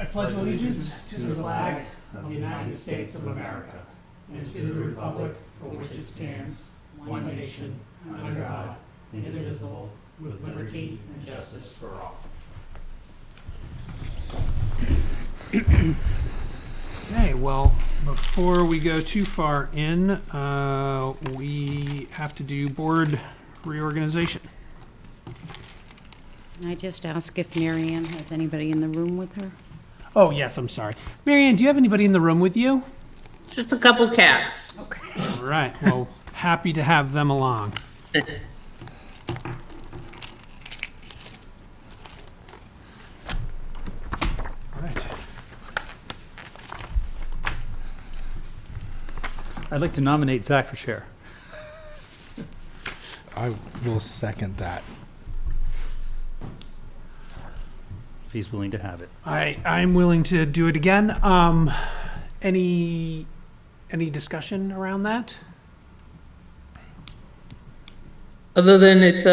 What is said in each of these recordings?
I pledge allegiance to the flag of the United States of America and to the republic for which it stands, one nation, under God, indivisible, with liberty and justice for all. Okay, well, before we go too far in, we have to do board reorganization. Can I just ask if Mary Ann has anybody in the room with her? Oh, yes, I'm sorry. Marianne, do you have anybody in the room with you? Just a couple cats. All right, well, happy to have them along. All right. I'd like to nominate Zach for chair. I will second that. If he's willing to have it. I'm willing to do it again. Any discussion around that? Other than it's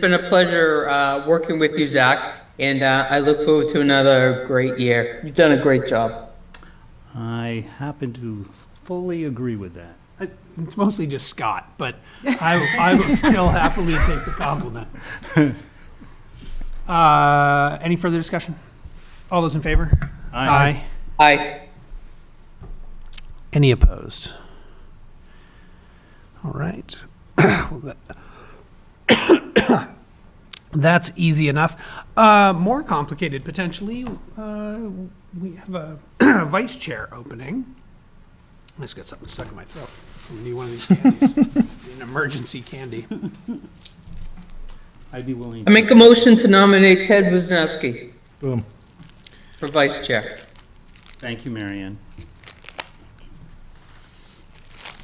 been a pleasure working with you, Zach, and I look forward to another great year. You've done a great job. I happen to fully agree with that. It's mostly just Scott, but I will still happily take the compliment. Any further discussion? All those in favor? Aye. Aye. Any opposed? All right. Well, that's easy enough. More complicated, potentially. We have a vice chair opening. I just got something stuck in my throat. I need one of these candies. An emergency candy. I'd be willing. I make a motion to nominate Ted Wisniewski Boom. for vice chair. Thank you, Marianne.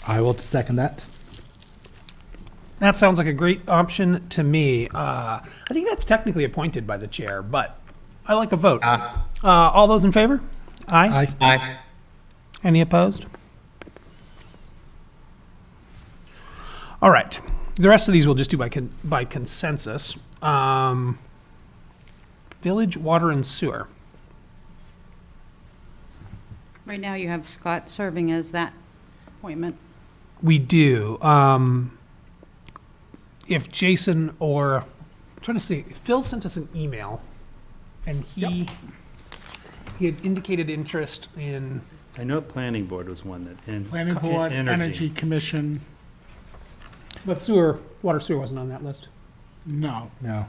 I will second that. That sounds like a great option to me. I think that's technically appointed by the chair, but I like a vote. All those in favor? Aye. Aye. Aye. Any opposed? All right. The rest of these we'll just do by consensus. Village Water and Sewer. Right now you have Scott serving as that appointment. We do. If Jason or, I'm trying to see, Phil sent us an email, and he had indicated interest in. I know planning board was one that. and Planning Board, Energy Commission, But water sewer wasn't on that list. no. No.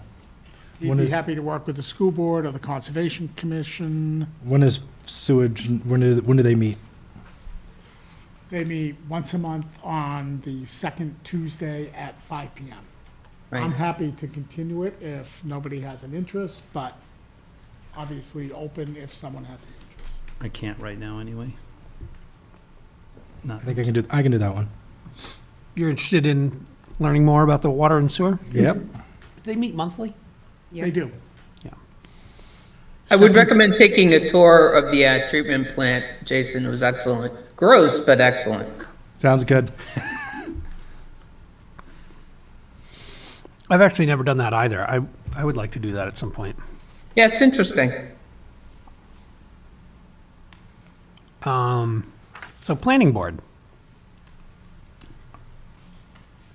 He'd When be is- happy to work with the school board or the Conservation Commission. When is sewage, when do they meet? They meet once a month on the second Tuesday at 5 PM. I'm Right. happy to continue it if nobody has an interest, but obviously open if someone has an interest. I can't right now anyway. Not, I think I can do that one. You're interested in learning more about the water and sewer? Yep. Do they meet monthly? They do. I would recommend taking a tour of the treatment plant, Jason. It was excellent. Gross, but excellent. Sounds good. I've actually never done that either. I would like to do that at some point. Yeah, it's interesting. So planning board.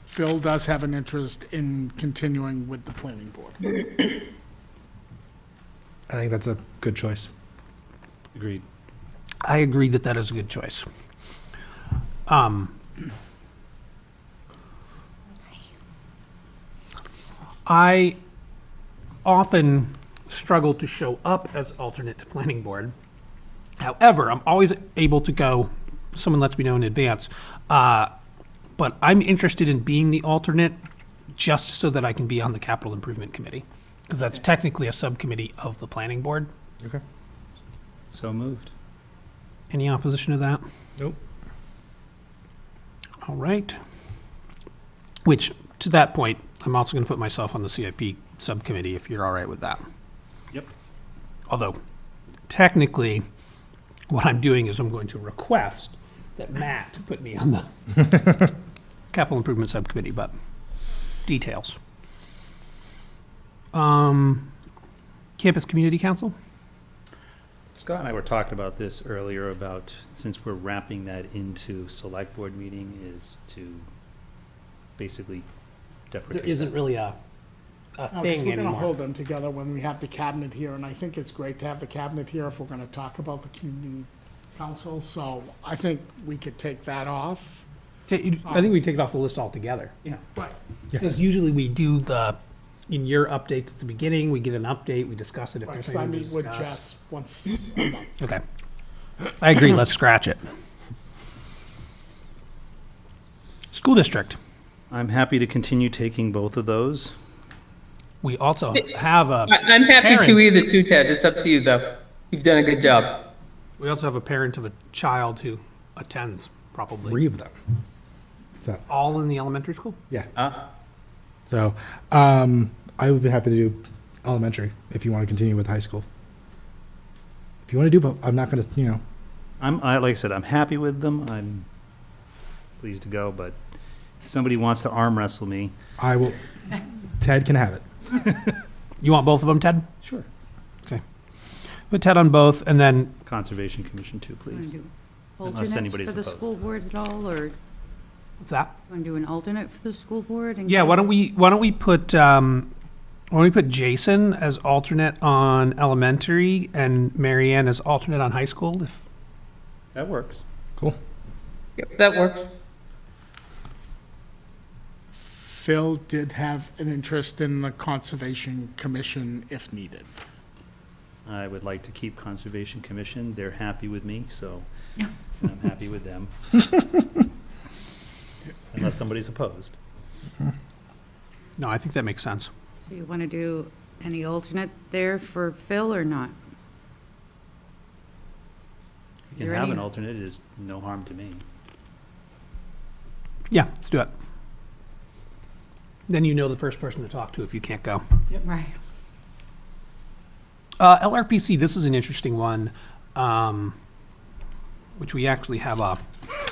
Phil does have an interest in continuing with the planning board. I think that's a good choice. agreed. I agree that that is a good choice. I often struggle to show up as alternate to planning board. However, I'm always able to go, someone lets me know in advance. But I'm interested in being the alternate just so that I can be on the capital improvement committee, because that's technically a subcommittee of the planning board. Okay. So moved. Any opposition to that? Nope. All right. Which, to that point, I'm also going to put myself on the CIP subcommittee if you're all right with that. Yep. Although, technically, what I'm doing is I'm going to request that Matt put me on the capital improvement subcommittee, but details. Campus Community Council? Scott and I were talking about this earlier about, since we're wrapping that into select board meeting, is to basically There deprecate. isn't really a No, 'cause thing we're gonna anymore. hold them together when we have the cabinet here, and I think it's great to have the cabinet here if we're gonna talk about the community council, so I think we could take that off. I think we take it off the list altogether. Yeah. Right. Because usually we do in your updates at the beginning, we get an update, we discuss it if Right, there's 'cause I anything to meet with discuss. Jess once a month. Okay. I agree, let's scratch it. School district. I'm happy to continue taking both of those. We also have a, I'm happy to Parents. either too, Ted. It's up to you, though. You've done a good job. we also have a parent of a child who attends probably 3 of them. So, all in the elementary school. yeah. Huh? So, I would be happy to do elementary if you want to continue with high school. If you want to do both, I'm not going to, Like I said, I'm happy with them. I'm pleased to go, but if somebody wants to arm wrestle me, I will, Ted can have it. You want both of them, Ted? Sure. Okay. Put Ted on both, and then, Conservation Commission too, Want please. to do Unless alternates anybody's for the opposed. school board at all, or what's that? want to do an alternate for the school board? in Yeah, case- why don't we put Jason as alternate on elementary and Marianne as alternate on high school? If That works. Cool. Yep, that works. Phil did have an interest in the Conservation Commission if needed. I would like to keep Conservation Commission. They're happy with me, so Yeah. I'm happy with them. Unless somebody's opposed. no, I think that makes sense. So you want to do any alternate there for Phil or not? You can there have any- an alternate, it is no harm to me. Yeah, let's do it. Then you know the first person to talk to if you can't go. Right. LRPC, this is an interesting one, which we actually have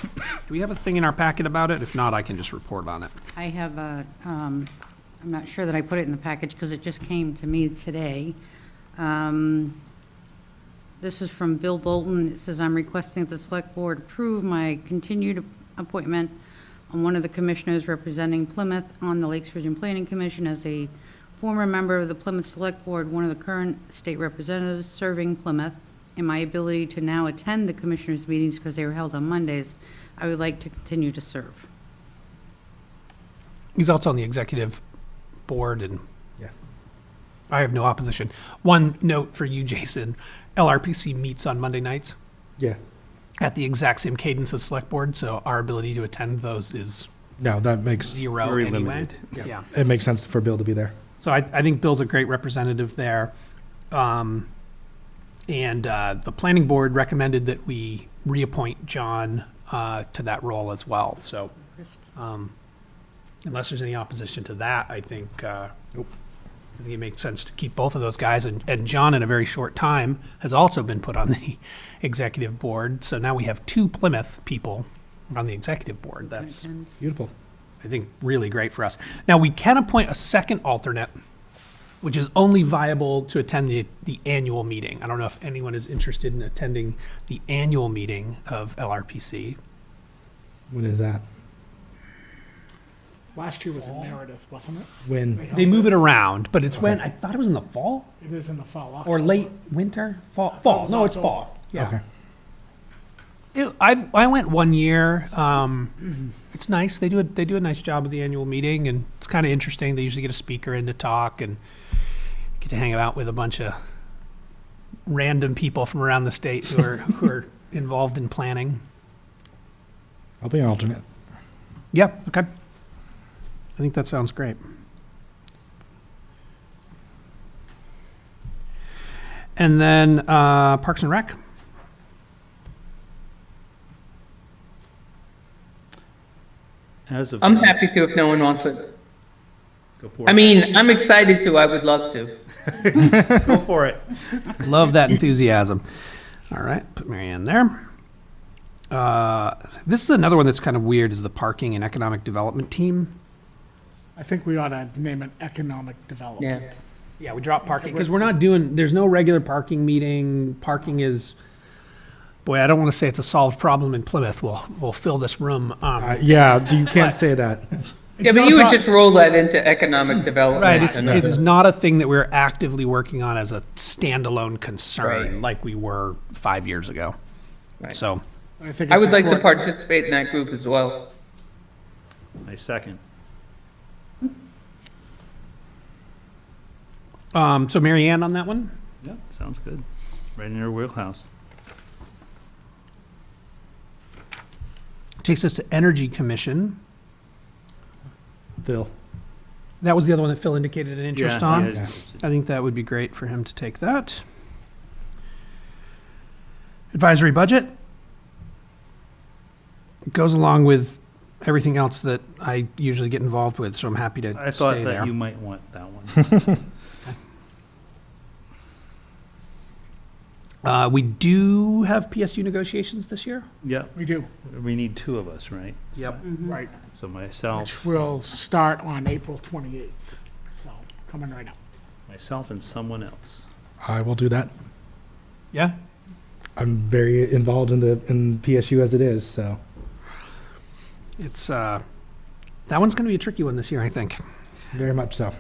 do we have a thing in our packet about it? If not, I can just report on it. I have I'm not sure that I put it in the package because it just came to me today. This is from Bill Bolton. It says, "I'm requesting that the Select Board approve my continued appointment on one of the commissioners representing Plymouth on the Lakes Region Planning Commission as a former member of the Plymouth Select Board, one of the current state representatives serving Plymouth, and my ability to now attend the commissioners' meetings because they were held on Mondays. I would like to continue to serve." He's also on the executive board, and Yeah. I have no opposition. One note for you, Jason, LRPC meets on Monday nights Yeah. at the exact same cadence as select board, so our ability to attend those is No, that makes, zero Very anyway. limited. Yeah. it makes sense for Bill to be there. So I think Bill's a great representative there. And the planning board recommended that we reappoint John to that role as well. So unless there's any opposition to that, I think it makes sense to keep both of those guys. And John, in a very short time, has also been put on the executive board. So now we have 2 Plymouth people on the executive board. That's, And Beautiful. I think, really great for us. Now, we can appoint a second alternate, which is only viable to attend the annual meeting. I don't know if anyone is interested in attending the annual meeting of LRPC. When is that? Last year was in Meredith, wasn't it? When? They move it around, but it's when, I thought it was in the fall It is in the fall. or late winter? Fall. No, it's fall. Yeah. Okay. I went one year. It's nice. They do a nice job with the annual meeting, and it's kind of interesting. They usually get a speaker in to talk and get to hang out with a bunch of random people from around the state who are involved in planning. I'll be an alternate. Yeah. Okay. I think that sounds great. And then Parks and Rec. As of I'm happy to if no one wants it. Go for it. I mean, I'm excited to. I would love to. Go for it. Love that enthusiasm. All right, put Marianne there. This is another one that's kind of weird, is the Parking and Economic Development Team. I think we ought to name it Economic Development. Yeah, we drop parking, because we're not doing, there's no regular parking meeting. Parking is, boy, I don't want to say it's a solved problem in Plymouth. We'll fill this room. Yeah, you can't say that. Yeah, but you would just roll that into economic development. Right, and it is other- not a thing that we're actively working on as a standalone concern Right. like we were 5 years ago. Right. So, I think I it's would like to important. participate in that group as well. I second. so Mary Ann on that one? Yeah, sounds good. Right in your wheelhouse. Takes us to Energy Commission. Phil. That was the other one that Phil indicated an interest Yeah, on. yeah, interested. I think that would be great for him to take that. Advisory budget goes along with everything else that I usually get involved with, so I'm happy to I stay thought there. that you might want that one. We do have PSU negotiations this year. Yeah, We do, we need two of us, right? Yep. right, So myself, which will start on April 28th, so coming right up. myself and someone else. I will do that. Yeah. I'm very involved in PSU as it is, so It's that one's going to be a tricky one this year, I think. very much so.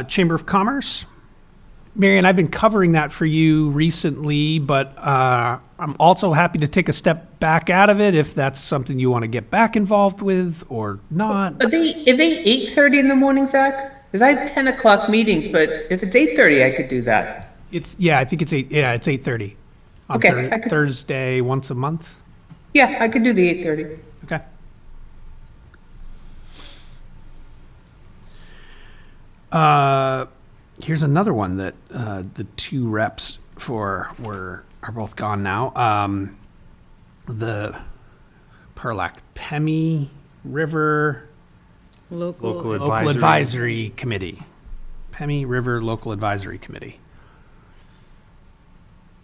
Chamber of Commerce. Marion, I've been covering that for you recently, but I'm also happy to take a step back out of it if that's something you want to get back involved with or not. Are they 8:30 in the morning, Zach? Because I have 10 o'clock meetings, but if it's 8:30, I could do that. I think it's 8:30 on Okay, I could- Thursday once a month. Yeah, I could do the 8:30. Okay. Here's another one that the two reps for are both gone now. The Perlac Pemi River Local. Local Advisory Committee. Pemi River Local Advisory Committee.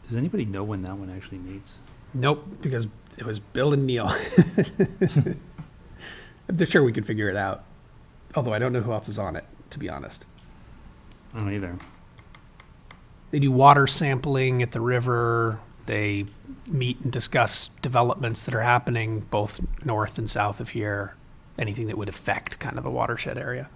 Does anybody know when that one actually meets? Nope, because it was Bill and Neil. I'm sure we could figure it out. Although I don't know who else is on it, to be honest. I don't either. They do water sampling at the river. They meet and discuss developments that are happening both north and south of here, anything that would affect kind of the watershed area.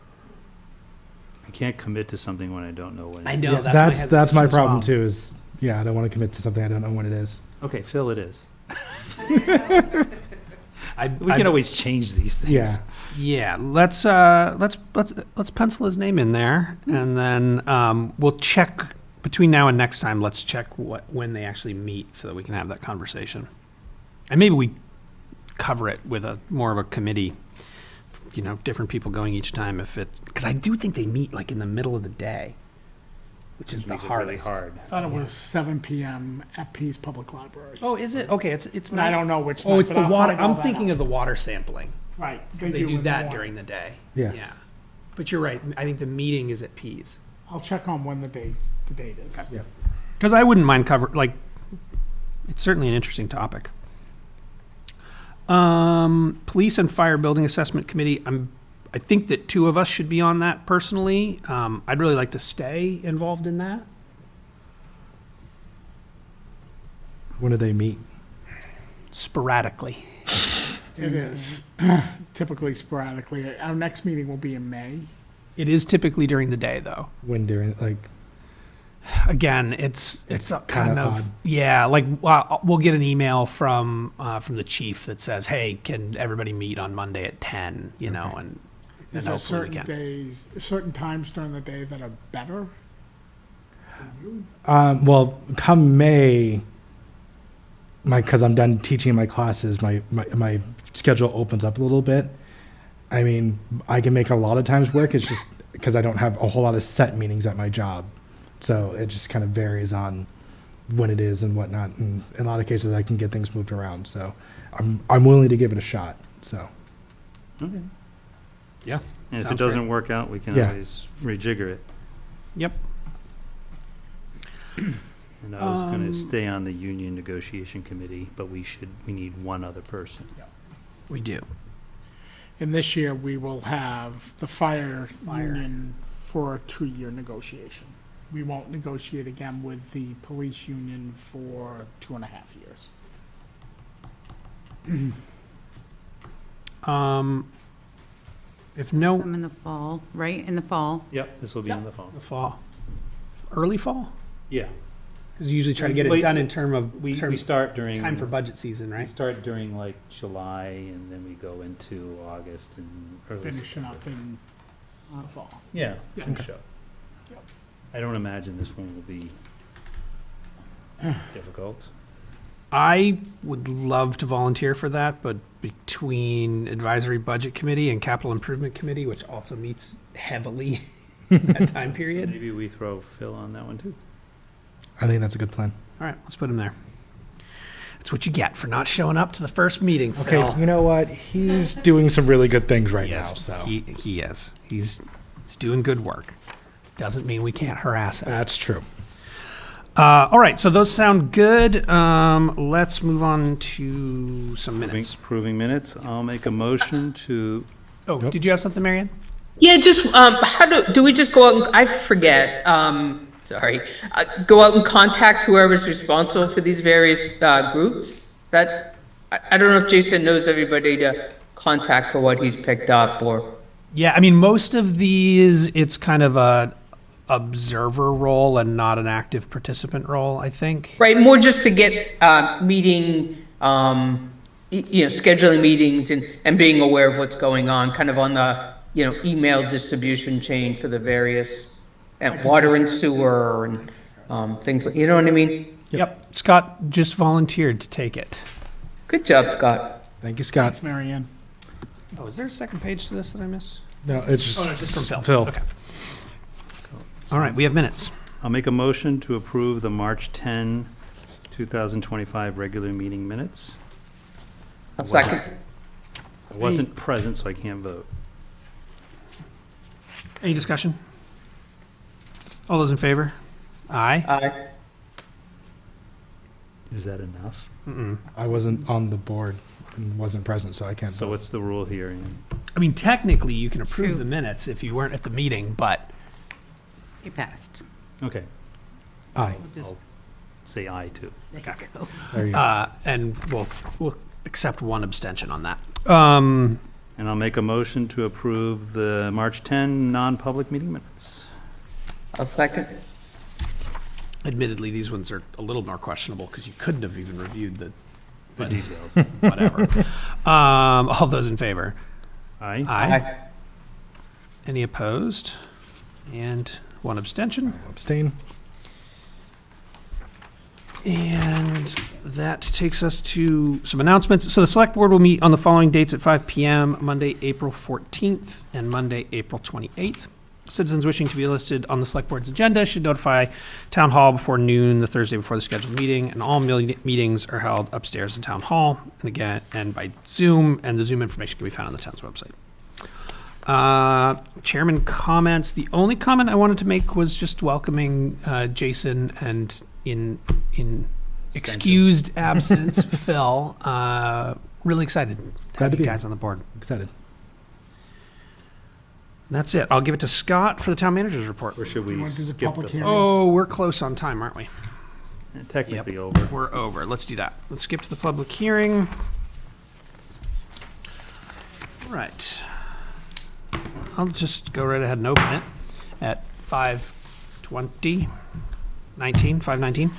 I can't commit to something when I don't know when. I it know, is. That's my hesitation as problem well. too. Is I don't want to commit to something I don't know when it is. Okay, Phil, it is. I We can always change these things. Yeah. Yeah, let's pencil his name in there, and then we'll check between now and next time. Let's check when they actually meet, so that we can have that conversation, and maybe we cover it with a more of a committee. Different people going each time, because I do think they meet like in the middle of the day, which is the Makes it really hardest. hard. I thought it was 7 PM at Pease Public Library. Oh, is it? Okay, it's And not. I don't know which Oh, night, it's but the I'll water. find all I'm that thinking out. of the water sampling. Right. They in do the that morning. during the day. Yeah. Yeah. But you're right. I think the meeting is at Pease. I'll check on when the date is. Yeah. Because I wouldn't mind it's certainly an interesting topic. Police and Fire Building Assessment Committee, I think that two of us should be on that personally. I'd really like to stay involved in that. When do they meet? Sporadically. It is typically sporadically. Our next meeting will be in May. It is typically during the day, though. When during Again, it's a kind kinda of odd. yeah. We'll get an email from the chief that says, "Hey, can everybody meet on Monday at 10?" And Is there hopefully we certain can. days, certain times during the day that are better? Well, come May, because I'm done teaching my classes, my schedule opens up a little bit. I mean, I can make a lot of times work. It's just because I don't have a whole lot of set meetings at my job. So it just kind of varies on when it is and whatnot. And in a lot of cases, I can get things moved around. So I'm willing to give it a shot. So Okay. Yeah. And if Sounds it doesn't work out, we can Yeah. always rejigger it. Yep. And I was going to stay on the union negotiation committee, but we need one other person. We do. And this year, we will have the fire union for a 2-year negotiation. We won't negotiate again with the police union for 2.5 years. If no, I'm in the fall, right? In the fall. Yep, this will be in the fall. the fall, early fall? Yeah. Because you usually try to get it Late- done in term of, We start during. time for budget season, We right? start during like July and then we go into August and early Finishing September. up in the fall. Yeah, Yeah. finish up. Yep. I don't imagine this one will be difficult. I would love to volunteer for that, but between Advisory Budget Committee and Capital Improvement Committee, which also meets heavily in that time period. Maybe we throw Phil on that one too. I think that's a good plan. All right, let's put him there. That's what you get for not showing up to the first meeting, Okay, Phil. you know what? He's doing some really good things right now, Yes, so. he is. He's doing good work. Doesn't mean we can't harass him. That's true. All right, so those sound good. Let's move on to some minutes. Approving minutes, I'll make a motion to, Oh, did you have something, Marianne? Yeah, just, how do we just go out and, I forget, sorry, go out and contact whoever's responsible for these various, groups? I don't know if Jason knows everybody to contact for what he's picked up or, Yeah, I mean, most of these, it's kind of a observer role and not an active participant role, I think. right, more just to get, meeting, scheduling meetings and being aware of what's going on, kind of on the, email distribution chain for the various, and water and sewer and, things like, you know what I mean? Yep, Scott just volunteered to take it. Good job, Scott. Thank you, Scott. Thanks, Mary Ann. Oh, is there a second page to this that I missed? No, it's Oh, just, it's just from Phil. Okay. All right, we have minutes. I'll make a motion to approve the March 10, 2025 regular meeting minutes. A second. I wasn't present, so I can't vote. Any discussion? All those in favor? Aye. Aye. Is that enough? I wasn't on the board and wasn't present, so I can't So vote. what's the rule here, Ian? I mean, technically, you can approve True. the minutes if you weren't at the meeting, but It passed. Okay, Aye. Just, say aye too. there you go. There you go. and we'll accept one abstention on that. And I'll make a motion to approve the March 10 non-public meeting minutes. A second. Admittedly, these ones are a little more questionable because you couldn't have even reviewed the The details. whatever. All those in favor? Aye. Aye. Any opposed? And one abstention. Abstain. And that takes us to some announcements. So the select board will meet on the following dates at 5 p.m., Monday, April 14th and Monday, April 28th. Citizens wishing to be listed on the select board's agenda should notify town hall before noon the Thursday before the scheduled meeting, and all meetings are held upstairs in town hall, and again, and by Zoom, and the Zoom information can be found on the town's website. Chairman comments. The only comment I wanted to make was just welcoming Jason and in excused absence, Phil. Really excited to Glad have to you be guys here. on the board. Excited. And that's it. I'll give it to Scott for the town manager's report. Or should You we wanna do the skip public the? hearing? Oh, we're close on time, aren't we? Technically over. We're over. Let's do that. Let's skip to the public hearing. All right. I'll just go right ahead and open it at 5:20. 5:19.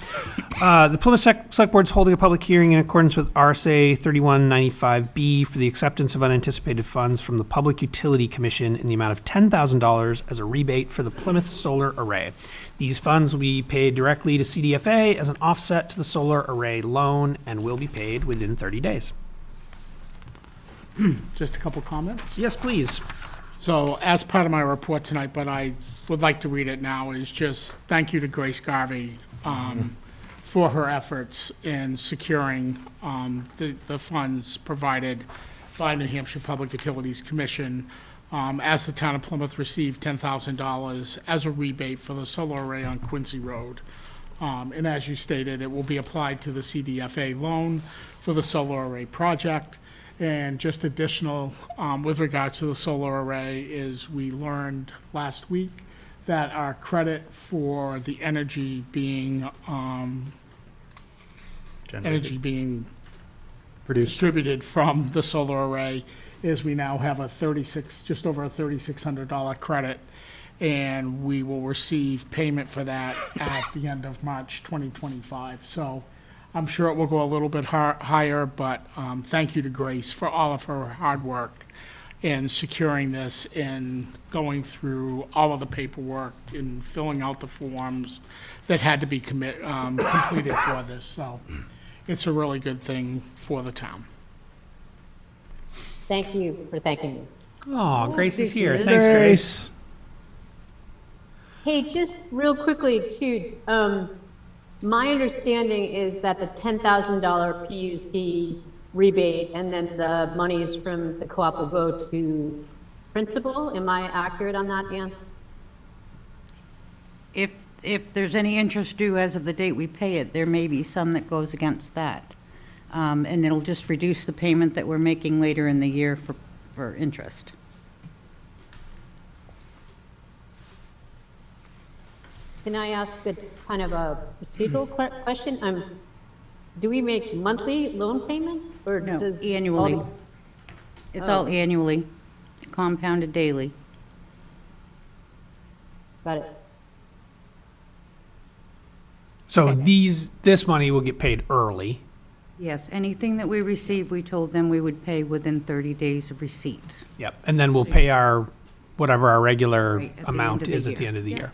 The Plymouth Select Board's holding a public hearing in accordance with RSA 3195B for the acceptance of unanticipated funds from the Public Utility Commission in the amount of $10,000 as a rebate for the Plymouth Solar Array. These funds will be paid directly to CDFA as an offset to the solar array loan and will be paid within 30 days. Just a couple comments. Yes, please. So as part of my report tonight, but I would like to read it now, is just thank you to Grace Garvey for her efforts in securing the funds provided by New Hampshire Public Utilities Commission as the town of Plymouth received $10,000 as a rebate for the solar array on Quincy Road. And as you stated, it will be applied to the CDFA loan for the solar array project. And just additional, with regards to the solar array, is we learned last week that our credit for the energy being Generated. Produced. distributed from the solar array is we now have just over a $3,600 credit, and we will receive payment for that at the end of March 2025. So I'm sure it will go a little bit higher, but thank you to Grace for all of her hard work in securing this and going through all of the paperwork and filling out the forms that had to be completed for this. So it's a really good thing for the town. Thank you for thanking me. Oh, Grace is here. Thanks, Grace. Hey, just real quickly too, my understanding is that the $10,000 PUC rebate and then the monies from the co-op will go to principal. Am I accurate on that, Ann? If there's any interest due as of the date we pay it, there may be some that goes against that. And it'll just reduce the payment that we're making later in the year for interest. Can I ask a kind of a procedural question? Do we make monthly loan payments or No, does annually. all It's all annually, compounded daily. got it? So this money will get paid early. Yes, anything that we receive, we told them we would pay within 30 days of receipt. Yep. And then we'll pay whatever our regular Right, at the amount end of the is at the year. end of the Yeah. year.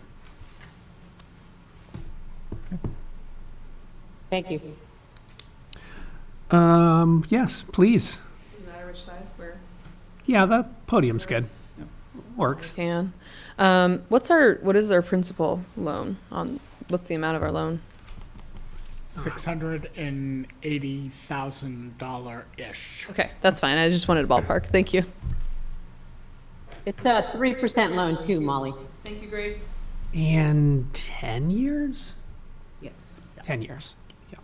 Thank you. Yes, please. Doesn't matter which side, where Yeah, that podium's good. Works. can. What is our principal loan on, what's the amount of our loan? $680,000-ish. Okay, that's fine. I just wanted a ballpark. Thank you. It's a 3% loan too, Molly. Thank you, Grace. And 10 years? Yes. 10 years, yeah.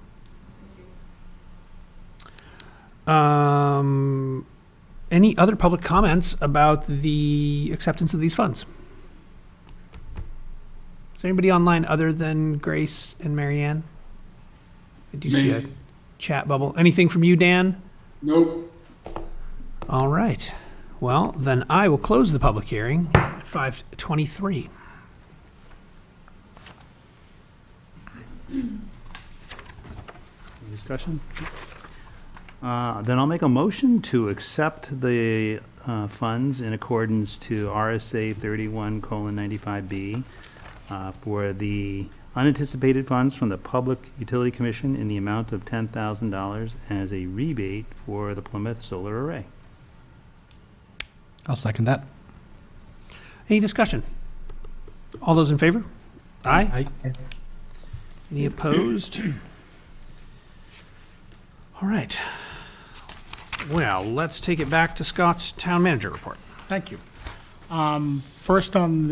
Any other public comments about the acceptance of these funds? Is there anybody online other than Grace and Marianne? I do see a chat bubble. Anything from you, Dan? Nope. All right. Well, then I will close the public hearing at 5:23. Any discussion? Then I'll make a motion to accept the funds in accordance to RSA 31:95B for the unanticipated funds from the Public Utility Commission in the amount of $10,000 as a rebate for the Plymouth solar array. I'll second that. Any discussion? All those in favor? Aye. Aye. Any opposed? All right. Well, let's take it back to Scott's town manager report. Thank you. First on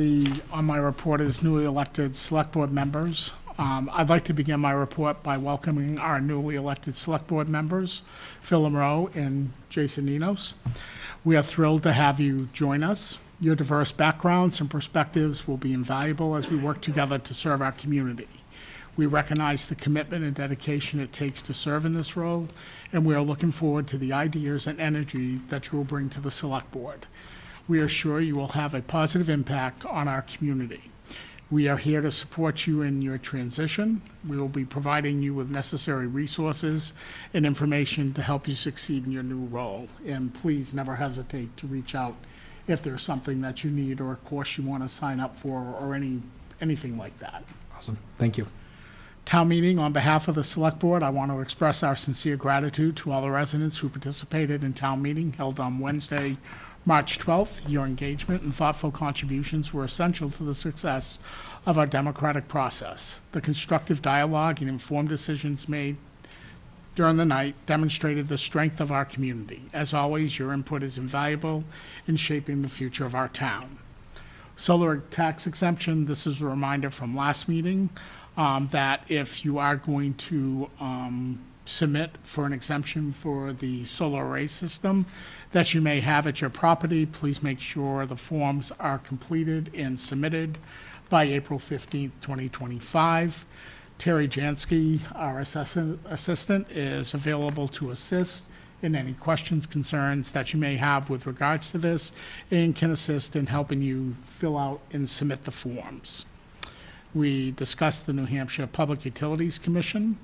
my report is newly elected select board members. I'd like to begin my report by welcoming our newly elected select board members, Phil Monroe and Jason Ninos. We are thrilled to have you join us. Your diverse backgrounds and perspectives will be invaluable as we work together to serve our community. We recognize the commitment and dedication it takes to serve in this role, and we are looking forward to the ideas and energy that you will bring to the select board. We are sure you will have a positive impact on our community. We are here to support you in your transition. We will be providing you with necessary resources and information to help you succeed in your new role. And please never hesitate to reach out if there's something that you need or a course you want to sign up for or anything like that. Awesome. Thank you. Town meeting, on behalf of the Select Board, I want to express our sincere gratitude to all the residents who participated in town meeting held on Wednesday, March 12th. Your engagement and thoughtful contributions were essential to the success of our democratic process. The constructive dialogue and informed decisions made during the night demonstrated the strength of our community. As always, your input is invaluable in shaping the future of our town. Solar tax exemption, this is a reminder from last meeting, that if you are going to submit for an exemption for the solar array system that you may have at your property, please make sure the forms are completed and submitted by April 15th, 2025. Terry Jansky, our assistant, is available to assist in any questions, concerns that you may have with regards to this, and can assist in helping you fill out and submit the forms. We discussed the New Hampshire Public Utilities Commission.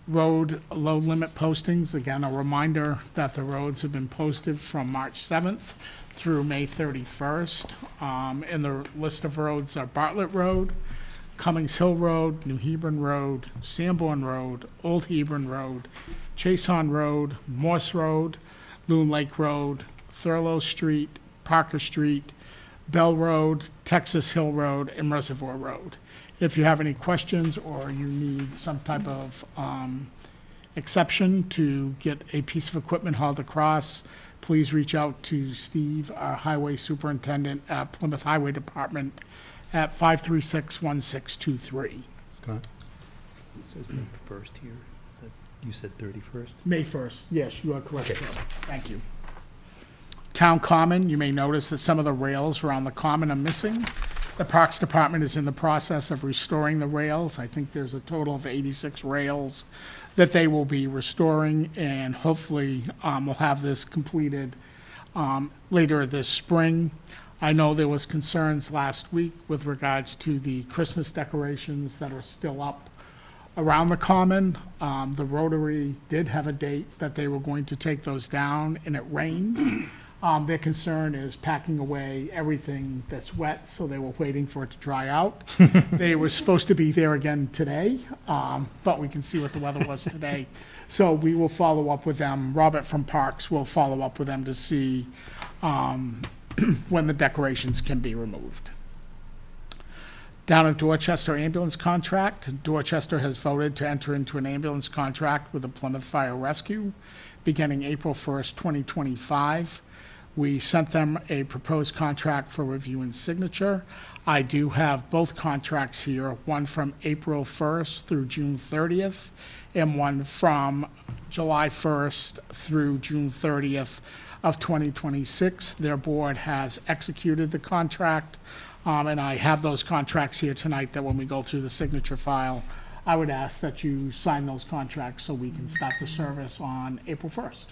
Road load limit postings, again, a reminder that the roads have been posted from March 7th through May 31st. And the list of roads are Bartlett Road, Cummings Hill Road, New Hebron Road, Sanborn Road, Old Hebron Road, Chason Road, Morse Road, Loon Lake Road, Thurlow Street, Parker Street, Bell Road, Texas Hill Road, and Reservoir Road. If you have any questions or you need some type of exception to get a piece of equipment hauled across, please reach out to Steve, our highway superintendent at Plymouth Highway Department at 536-1623. Scott? It says May 1st here. Is that, you said 31st? May 1st, yes, you are correct. Sir. Thank you. Town Common, you may notice that some of the rails around the common are missing. The Parks Department is in the process of restoring the rails. I think there's a total of 86 rails that they will be restoring, and hopefully we'll have this completed later this spring. I know there was concerns last week with regards to the Christmas decorations that are still up around the common. The Rotary did have a date that they were going to take those down, and it rained. Their concern is packing away everything that's wet, so they were waiting for it to dry out. They were supposed to be there again today, but we can see what the weather was today. So we will follow up with them. Robert from Parks will follow up with them to see when the decorations can be removed. Down at Dorchester ambulance contract, Dorchester has voted to enter into an ambulance contract with the Plymouth Fire Rescue beginning April 1st, 2025. We sent them a proposed contract for review and signature. I do have both contracts here, one from April 1st through June 30th, and one from July 1st through June 30th of 2026. Their board has executed the contract, and I have those contracts here tonight that when we go through the signature file, I would ask that you sign those contracts so we can start the service on April 1st.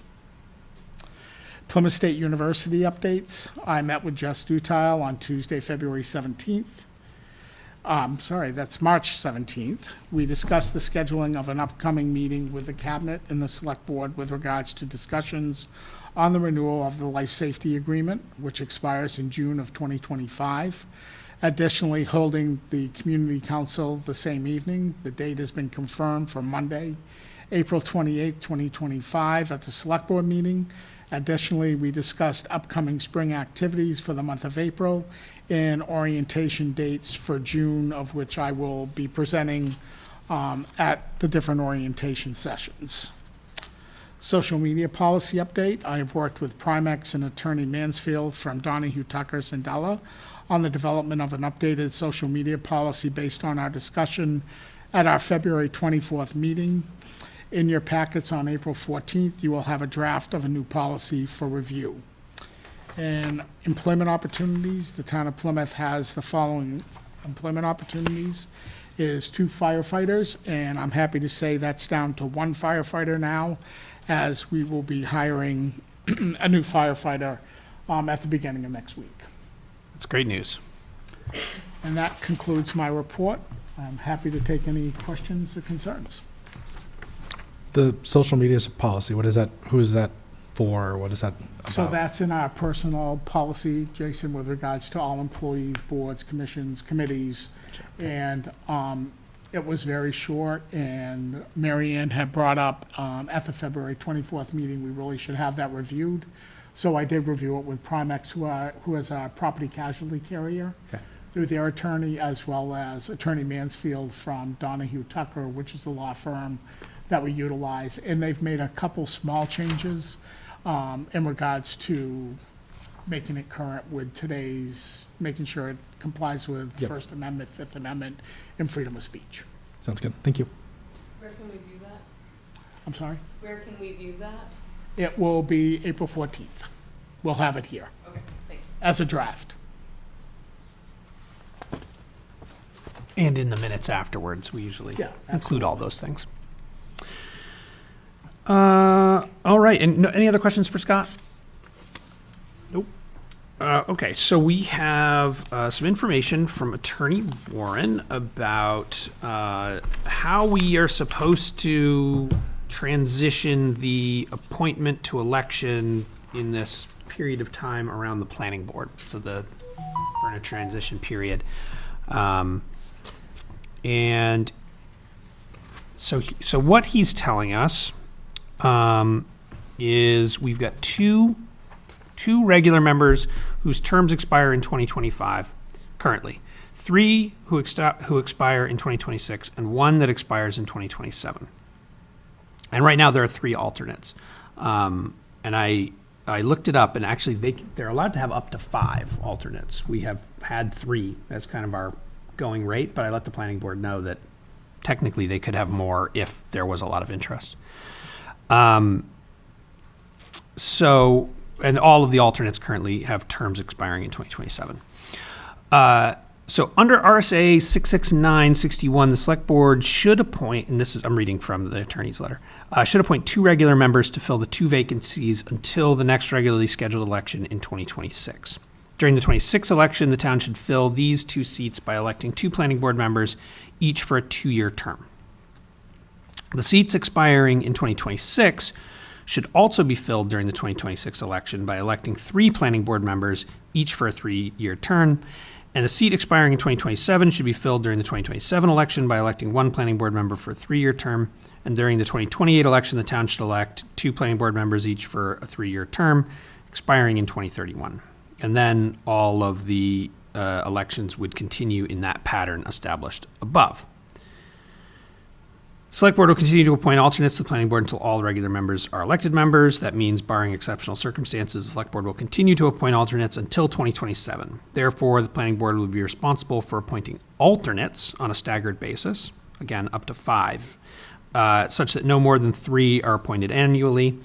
Plymouth State University updates. I met with Jess Dutile on Tuesday, February 17th. That's March 17th. We discussed the scheduling of an upcoming meeting with the Cabinet and the Select Board with regards to discussions on the renewal of the Life Safety Agreement, which expires in June of 2025. Additionally, holding the Community Council the same evening. The date has been confirmed for Monday, April 28th, 2025 at the Select Board meeting. Additionally, we discussed upcoming spring activities for the month of April and orientation dates for June, of which I will be presenting at the different orientation sessions. Social media policy update. I have worked with Primex and Attorney Mansfield from Donahue, Tucker, Sandella on the development of an updated social media policy based on our discussion at our February 24th meeting. In your packets on April 14th, you will have a draft of a new policy for review. And employment opportunities, the town of Plymouth has the following employment opportunities, is 2 firefighters, and I'm happy to say that's down to 1 firefighter now, as we will be hiring a new firefighter at the beginning of next week. That's great news. And that concludes my report. I'm happy to take any questions or concerns. The social media policy, what is that? Who is that for? What is that about? So that's in our personnel policy, Jason, with regards to all employees, boards, commissions, committees. And it was very short, and Mary Ann had brought up at the February 24th meeting, we really should have that reviewed. So I did review it with Primex, who is a property casualty carrier, Okay. through their attorney, as well as Attorney Mansfield from Donahue Tucker, which is the law firm that we utilize. And they've made a couple small changes in regards to making it current with today's, making sure it complies with Yep. First Amendment, Fifth Amendment, and freedom of speech. Sounds good. Thank you. Where can we view I'm sorry? Where can we view that? It will be April 14th. We'll have it here Okay, thank you. as a draft. And in the minutes afterwards, we usually Yeah, include all those things. All right, and any other questions for Scott? Nope. Okay, so we have some information from Attorney Warren about how we are supposed to transition the appointment to election in this period of time around the planning board. So we're in a transition period. And so what he's telling us is we've got two regular members whose terms expire in 2025 currently, 3 who expire in 2026, and 1 that expires in 2027. And right now there are 3 alternates. And I looked it up, and actually they're allowed to have up to 5 alternates. We have had 3 as kind of our going rate, but I let the planning board know that technically they could have more if there was a lot of interest. So, and all of the alternates currently have terms expiring in 2027. So under RSA 66961, the select board should appoint, and I'm reading from the attorney's letter, should appoint 2 regular members to fill the 2 vacancies until the next regularly scheduled election in 2026. During the 26th election, the town should fill these 2 seats by electing 2 planning board members, each for a 2-year term. The seats expiring in 2026 should also be filled during the 2026 election by electing 3 planning board members, each for a 3-year term. And the seat expiring in 2027 should be filled during the 2027 election by electing 1 planning board member for a 3-year term. And during the 2028 election, the town should elect 2 planning board members, each for a 3-year term, expiring in 2031. And then all of the elections would continue in that pattern established above. Select Board will continue to appoint alternates to the planning board until all regular members are elected members. That means, barring exceptional circumstances, the Select Board will continue to appoint alternates until 2027. Therefore, the planning board will be responsible for appointing alternates on a staggered basis, again, up to 5, such that no more than 3 are appointed annually.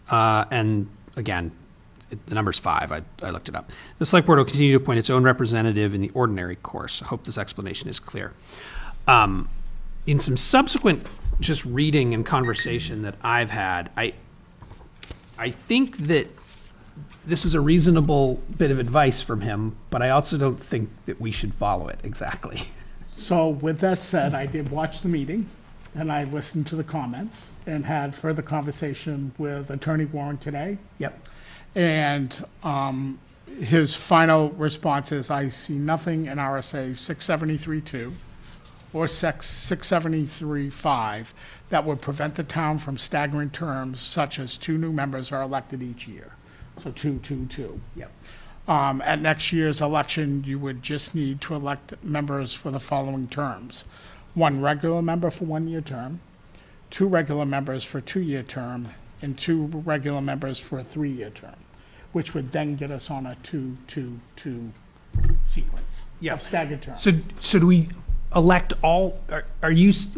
And again, the number's 5. I looked it up. The Select Board will continue to appoint its own representative in the ordinary course. I hope this explanation is clear. In some subsequent just reading and conversation that I've had, I think that this is a reasonable bit of advice from him, but I also don't think that we should follow it exactly. So with that said, I did watch the meeting, and I listened to the comments, and had further conversation with Attorney Warren today. Yep. And his final response is, I see nothing in RSA 673.2 or 673.5 that would prevent the town from staggering terms such as 2 new members are elected each year. So 2, 2, 2. Yep. At next year's election, you would just need to elect members for the following terms: 1 regular member for 1-year term, 2 regular members for a 2-year term, and 2 regular members for a 3-year term, which would then get us on a 2-2-2 sequence of staggered terms. So do we elect all,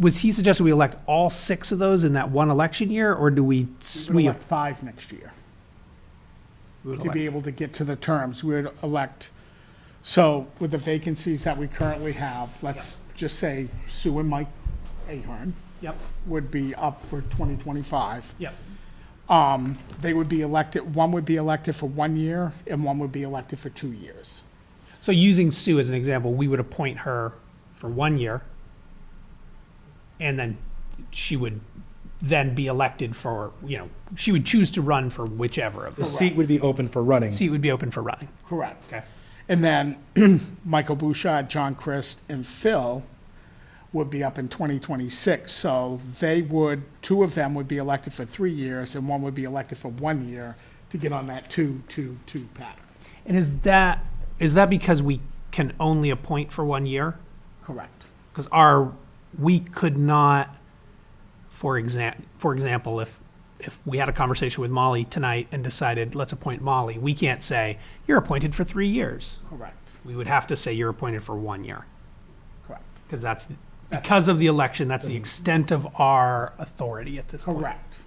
was he suggesting we elect all 6 of those in that one election year, or do we? We elect 5 next year would to elect- be able to get to the terms. We would elect, so with the vacancies that we currently have, let's just say Sue and Mike Ahern Yep, would be up for 2025. yep. They would be elected, 1 would be elected for 1 year, and 1 would be elected for 2 years. So using Sue as an example, we would appoint her for 1 year, and then she would then be elected for, she would choose to run for whichever of The the seat would be open for running. seat would be open for running. Correct. Okay. And then Michael Bouchard, John Christ, and Phil would be up in 2026. So they would, 2 of them would be elected for 3 years, and 1 would be elected for 1 year to get on that 2-2-2 pattern. And is that because we can only appoint for 1 year? Correct. Because we could not, for example, if we had a conversation with Molly tonight and decided, let's appoint Molly, we can't say, you're appointed for 3 years. Correct. We would have to say you're appointed for 1 year, Correct. because that's Because of the election, that's the extent of our authority at this point. Correct.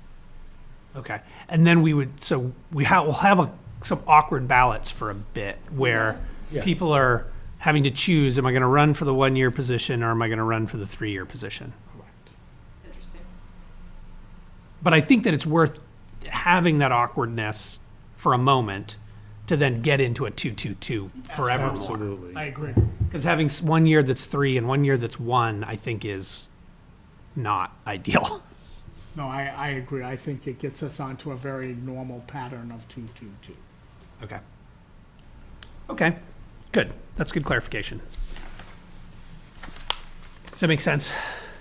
Okay. And then we'll have some awkward ballots for a bit where people are having to choose, am I going to run for the 1-year position or am I going to run for the 3-year position? Interesting. But I think that it's worth having that awkwardness for a moment to then get into a 2-2-2 forevermore. Absolutely. I agree. Because having 1 year that's 3 and 1 year that's 1, I think is not ideal. No, I agree. I think it gets us onto a very normal pattern of 2-2-2. Okay. Okay, good. That's good clarification. Does that make sense?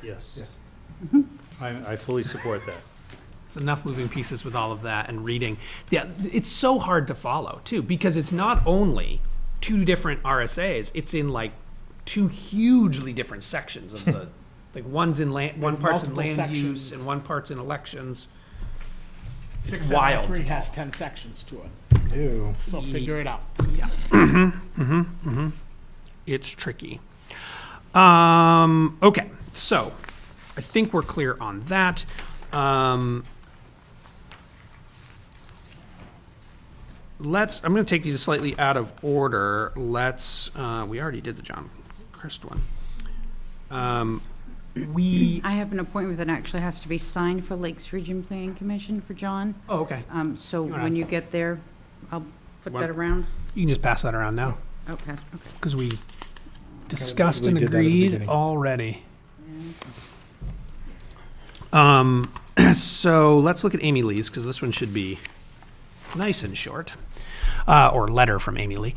Yes. Yes. I fully support that. It's enough moving pieces with all of that and reading. Yeah, it's so hard to follow too, because it's not only 2 different RSAs, it's in like 2 hugely different sections of the, like one's in one part's in multiple land use sections. and one part's in elections. It's 673 wild. has 10 sections to it, Ew. so figure it out. Yeah. It's tricky. Okay, so I think we're clear on that. I'm going to take these slightly out of order. We already did the John Christ one. I have an appointment that actually has to be signed for Lakes Region Planning Commission for John. Oh, okay. So wanna- when you get there, I'll put What? that around. You can just pass that around now, Okay, okay. because we discussed We and did that at the agreed beginning. already. So let's look at Amy Lee's, because this one should be nice and short, or letter from Amy Lee.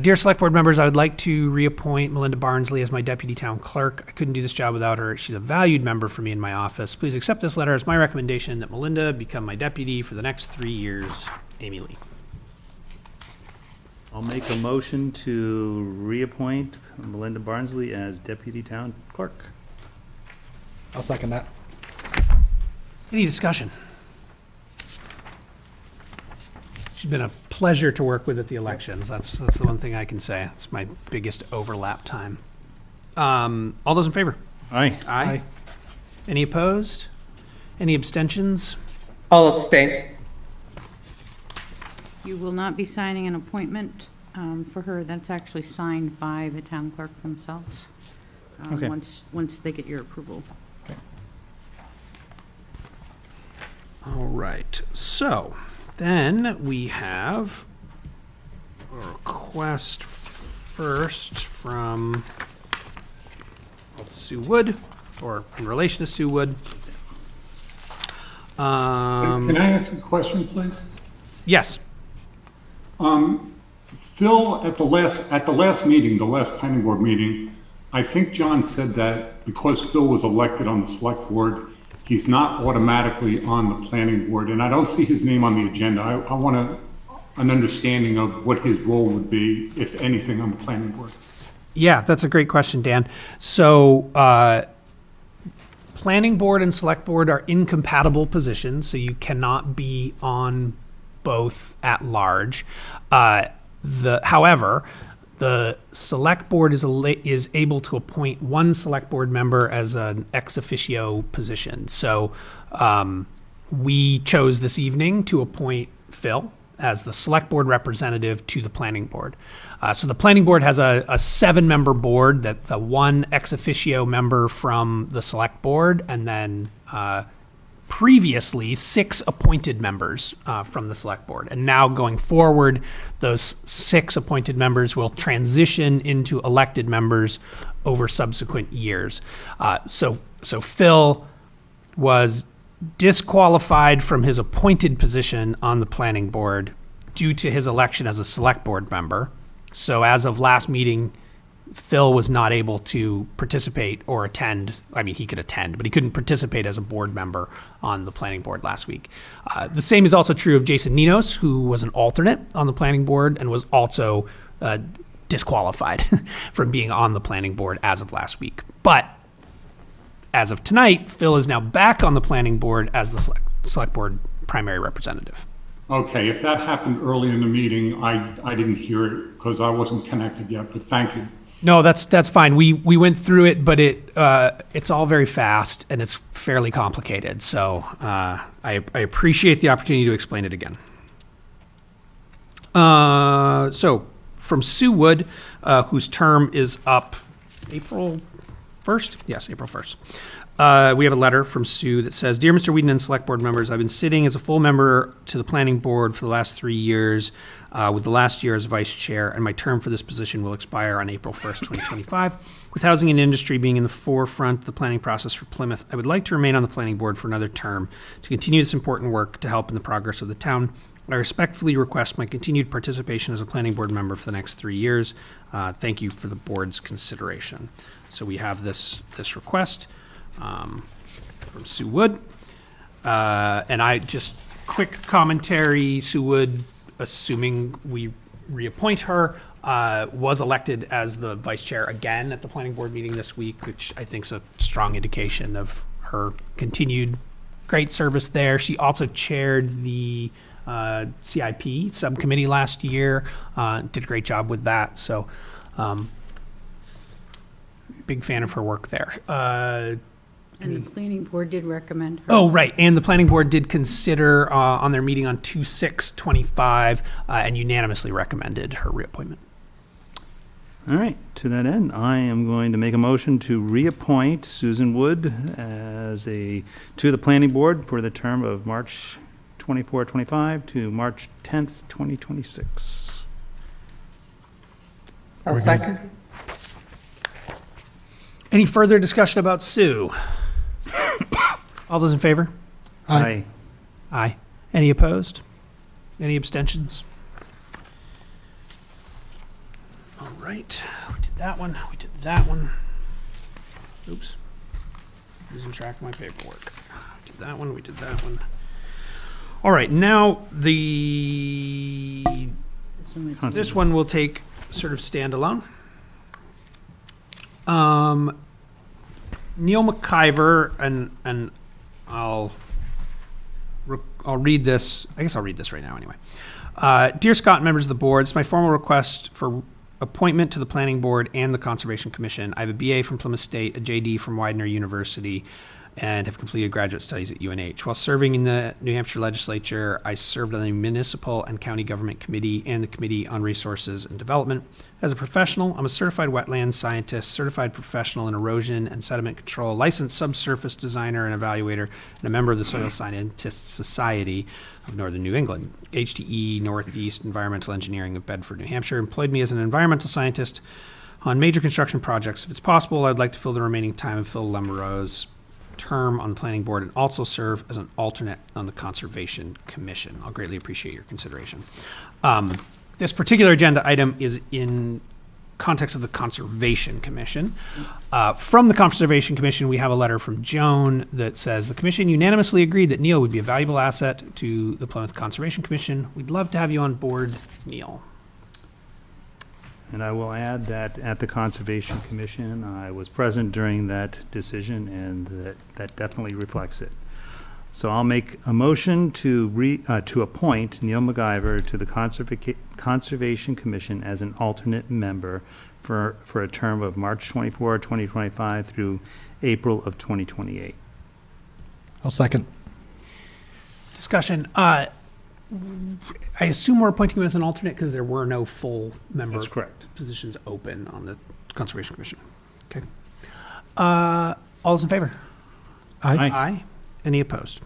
Dear Select Board members, I would like to reappoint Melinda Barnsley as my deputy town clerk. I couldn't do this job without her. She's a valued member for me in my office. Please accept this letter as my recommendation that Melinda become my deputy for the next 3 years. Amy Lee. I'll make a motion to reappoint Melinda Barnsley as deputy town clerk. I'll second that. Any discussion? She's been a pleasure to work with at the elections. That's the one thing I can say. It's my biggest overlap time. All those in favor? Aye. Aye. Any opposed? Any abstentions? I'll abstain. You will not be signing an appointment for her. That's actually signed by the town clerk themselves. Okay. Once they get your approval. All right. So then we have a request first from Sue Wood, or in relation to Sue Wood. Can I ask a question, please? Yes. Phil, at the last meeting, the last planning board meeting, I think John said that because Phil was elected on the select board, he's not automatically on the planning board, and I don't see his name on the agenda. I want an understanding of what his role would be, if anything, on the planning board. Yeah, that's a great question, Dan. So, planning board and select board are incompatible positions, so you cannot be on both at large. However, the select board is able to appoint one select board member as an ex officio position. So, we chose this evening to appoint Phil as the select board representative to the planning board. So the planning board has a 7-member board, that the one ex officio member from the select board, and then previously 6 appointed members from the select board. And now going forward, those 6 appointed members will transition into elected members over subsequent years. So Phil was disqualified from his appointed position on the planning board due to his election as a select board member. So as of last meeting, Phil was not able to participate or attend. I mean, he could attend, but he couldn't participate as a board member on the planning board last week. The same is also true of Jason Ninos, who was an alternate on the planning board and was also disqualified from being on the planning board as of last week. But as of tonight, Phil is now back on the planning board as the select board primary representative. Okay, if that happened early in the meeting, I didn't hear it because I wasn't connected yet, but thank you. No, that's fine. We went through it, but it's all very fast and it's fairly complicated. So I appreciate the opportunity to explain it again. So from Sue Wood, whose term is up April 1st? Yes, April 1st. We have a letter from Sue that says, Dear Mr. Whedon and Select Board members, I've been sitting as a full member to the Planning Board for the last 3 years, with the last year as Vice Chair, and my term for this position will expire on April 1st, 2025. With housing and industry being in the forefront of the planning process for Plymouth, I would like to remain on the Planning Board for another term to continue this important work to help in the progress of the town. I respectfully request my continued participation as a Planning Board member for the next 3 years. Thank you for the board's consideration. So we have this request from Sue Wood. And I just, quick commentary, Sue Wood, assuming we reappoint her, was elected as the vice chair again at the planning board meeting this week, which I think is a strong indication of her continued great service there. She also chaired the CIP subcommittee last year, did a great job with that. So big fan of her work there. And the planning board did recommend her. Oh, right. And the planning board did consider on their meeting on 2/6/25 and unanimously recommended her reappointment. All right, to that end, I am going to make a motion to reappoint Susan Wood to the planning board for the term of March 24, 25 to March 10th, 2026. I'll second. Any further discussion about Sue? All those in favor? Aye. Aye. Any opposed? Any abstentions? All right, we did that one, we did that one. Oops. Losing track of my paperwork. We did that one, we did that one. All right, now this one will take sort of standalone. Neil McIver, and I'll read this. I guess I'll read this right now anyway. Dear Scott and members of the board, it's my formal request for appointment to the Planning Board and the Conservation Commission. I have a BA from Plymouth State, a JD from Widener University, and have completed graduate studies at UNH. While serving in the New Hampshire legislature, I served on the Municipal and County Government Committee and the Committee on Resources and Development. As a professional, I'm a certified wetlands scientist, certified professional in erosion and sediment control, licensed subsurface designer and evaluator, and a member of the Soil Scientists Society of Northern New England. HTE Northeast Environmental Engineering of Bedford, New Hampshire employed me as an environmental scientist on major construction projects. If it's possible, I'd like to fill the remaining time of Phil Lemrose's term on the planning board and also serve as an alternate on the Conservation Commission. I'll greatly appreciate your consideration. This particular agenda item is in context of the Conservation Commission. From the Conservation Commission, we have a letter from Joan that says, the commission unanimously agreed that Neil would be a valuable asset to the Plymouth Conservation Commission. We'd love to have you on board, Neil. And I will add that at the Conservation Commission, I was present during that decision, and that definitely reflects it. So I'll make a motion to appoint Neil McIver to the Conservation Commission as an alternate member for a term of March 24, 2025 through April of 2028. I'll second. Discussion. I assume we're appointing him as an alternate because there were no full member That's correct. positions open on the Conservation Commission. Okay. All those in favor? Aye. Aye. Any opposed?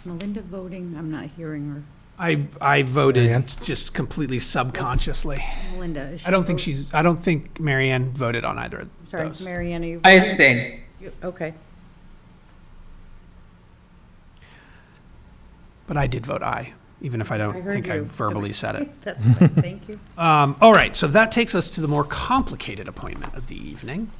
Melinda voting, I'm not hearing her. I voted Marianne? just completely subconsciously. Melinda, is she I don't think Mary Ann voted on either of Sorry, those. Mary Ann, are you? I abstain. Okay. But I did vote aye, even if I don't heard think I you. verbally said it. That's fine, thank you. All right, so that takes us to the more complicated appointment of the evening.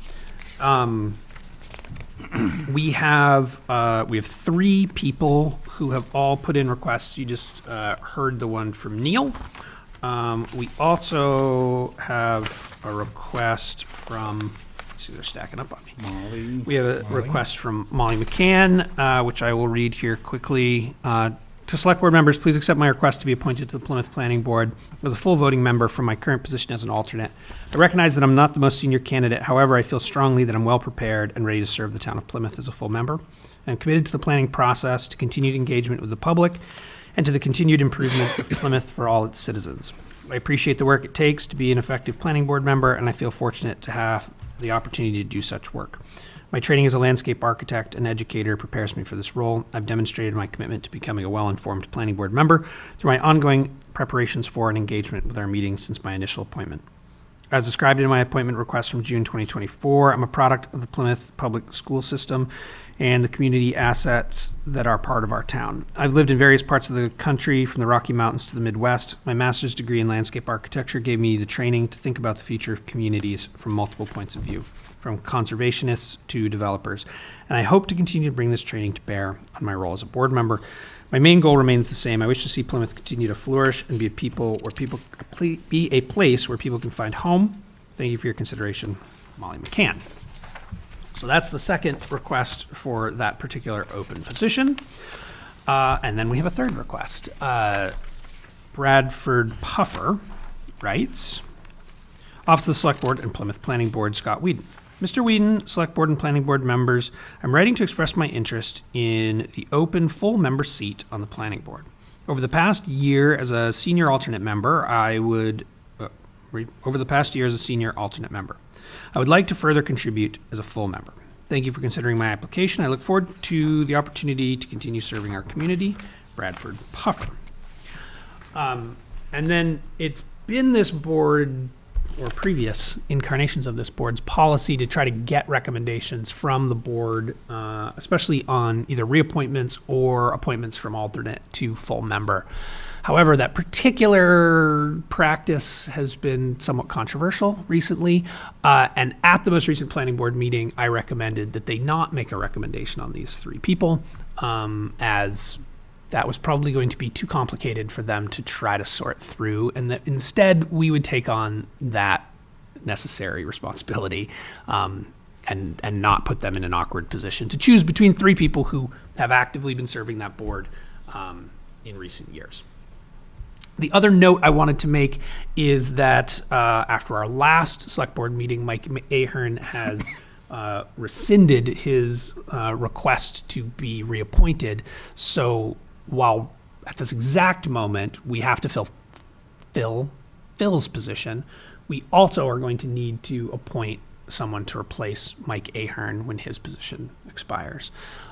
We have 3 people who have all put in requests. You just heard the one from Neil. We also have a request from, see, they're stacking up on me. We have a request from Molly McCann, which I will read here quickly, To Select Board members, please accept my request to be appointed to the Plymouth Planning Board as a full voting member from my current position as an alternate. I recognize that I'm not the most senior candidate. However, I feel strongly that I'm well prepared and ready to serve the town of Plymouth as a full member. I'm committed to the planning process, to continued engagement with the public, and to the continued improvement of Plymouth for all its citizens. I appreciate the work it takes to be an effective planning board member, and I feel fortunate to have the opportunity to do such work. My training as a landscape architect and educator prepares me for this role. I've demonstrated my commitment to becoming a well-informed planning board member through my ongoing preparations for and engagement with our meetings since my initial appointment. As described in my appointment request from June 2024, I'm a product of the Plymouth public school system and the community assets that are part of our town. I've lived in various parts of the country, from the Rocky Mountains to the Midwest. My master's degree in landscape architecture gave me the training to think about the future of communities from multiple points of view, from conservationists to developers. And I hope to continue to bring this training to bear on my role as a board member. My main goal remains the same. I wish to see Plymouth continue to flourish and be a place where people can find home. Thank you for your consideration, Molly McCann. So that's the second request for that particular open position. And then we have a third request. Bradford Puffer writes, Office of the Select Board and Plymouth Planning Board, Scott Whedon. Mr. Whedon, Select Board and Planning Board members, I'm writing to express my interest in the open full member seat on the Planning Board. Over the past year as a senior alternate member, I would like to further contribute as a full member. Thank you for considering my application. I look forward to the opportunity to continue serving our community. Bradford Puffer. And then it's been this board, or previous incarnations of this board's policy, to try to get recommendations from the board, especially on either reappointments or appointments from alternate to full member. However, that particular practice has been somewhat controversial recently, and at the most recent planning board meeting, I recommended that they not make a recommendation on these three people, as that was probably going to be too complicated for them to try to sort through, and that instead we would take on that necessary responsibility, and not put them in an awkward position to choose between three people who have actively been serving that board in recent years. The other note I wanted to make is that after our last select board meeting, Mike Ahern has rescinded his request to be reappointed. So while at this exact moment we have to fill Phil's position, we also are going to need to appoint someone to replace Mike Ahern when his position expires.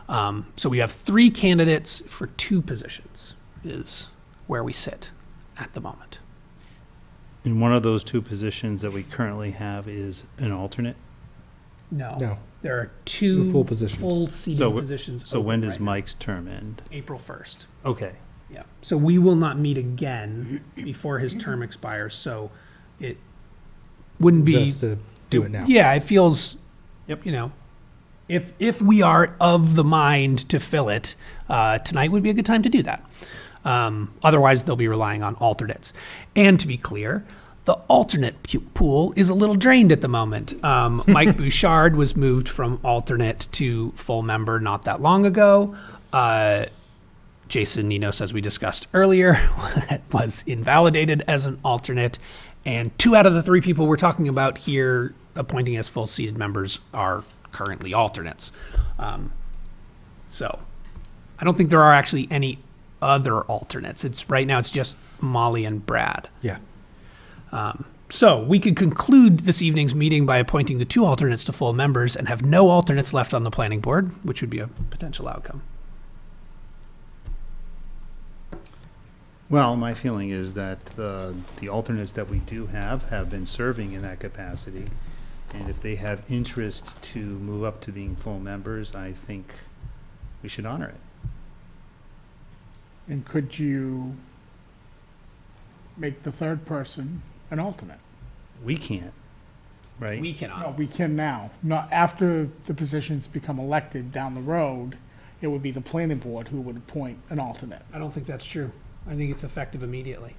So we have 3 candidates for 2 positions is where we sit at the moment. And one of those 2 positions that we currently have is an alternate. No. There are 2 full positions. full seated positions. So when open does right now. Mike's term end? April 1st. Okay. Yeah. So we will not meet again before his term expires. So it wouldn't be Just to do it now. Yeah, it feels. Yep. You know, if we are of the mind to fill it, tonight would be a good time to do that. Otherwise, they'll be relying on alternates. And to be clear, the alternate pool is a little drained at the moment. Mike Bouchard was moved from alternate to full member not that long ago. Jason Ninos, as we discussed earlier, was invalidated as an alternate. And 2 out of the 3 people we're talking about here appointing as full seated members are currently alternates. So I don't think there are actually any other alternates. Right now it's just Molly and Brad. Yeah. So we could conclude this evening's meeting by appointing the 2 alternates to full members and have no alternates left on the planning board, which would be a potential outcome. Well, my feeling is that the alternates that we do have been serving in that capacity. And if they have interest to move up to being full members, I think we should honor it. And could you make the third person an alternate? We can't, right? We No, cannot. we can now. Not after the positions become elected down the road, it would be the planning board who would appoint an alternate. I don't think that's true. I think it's effective immediately.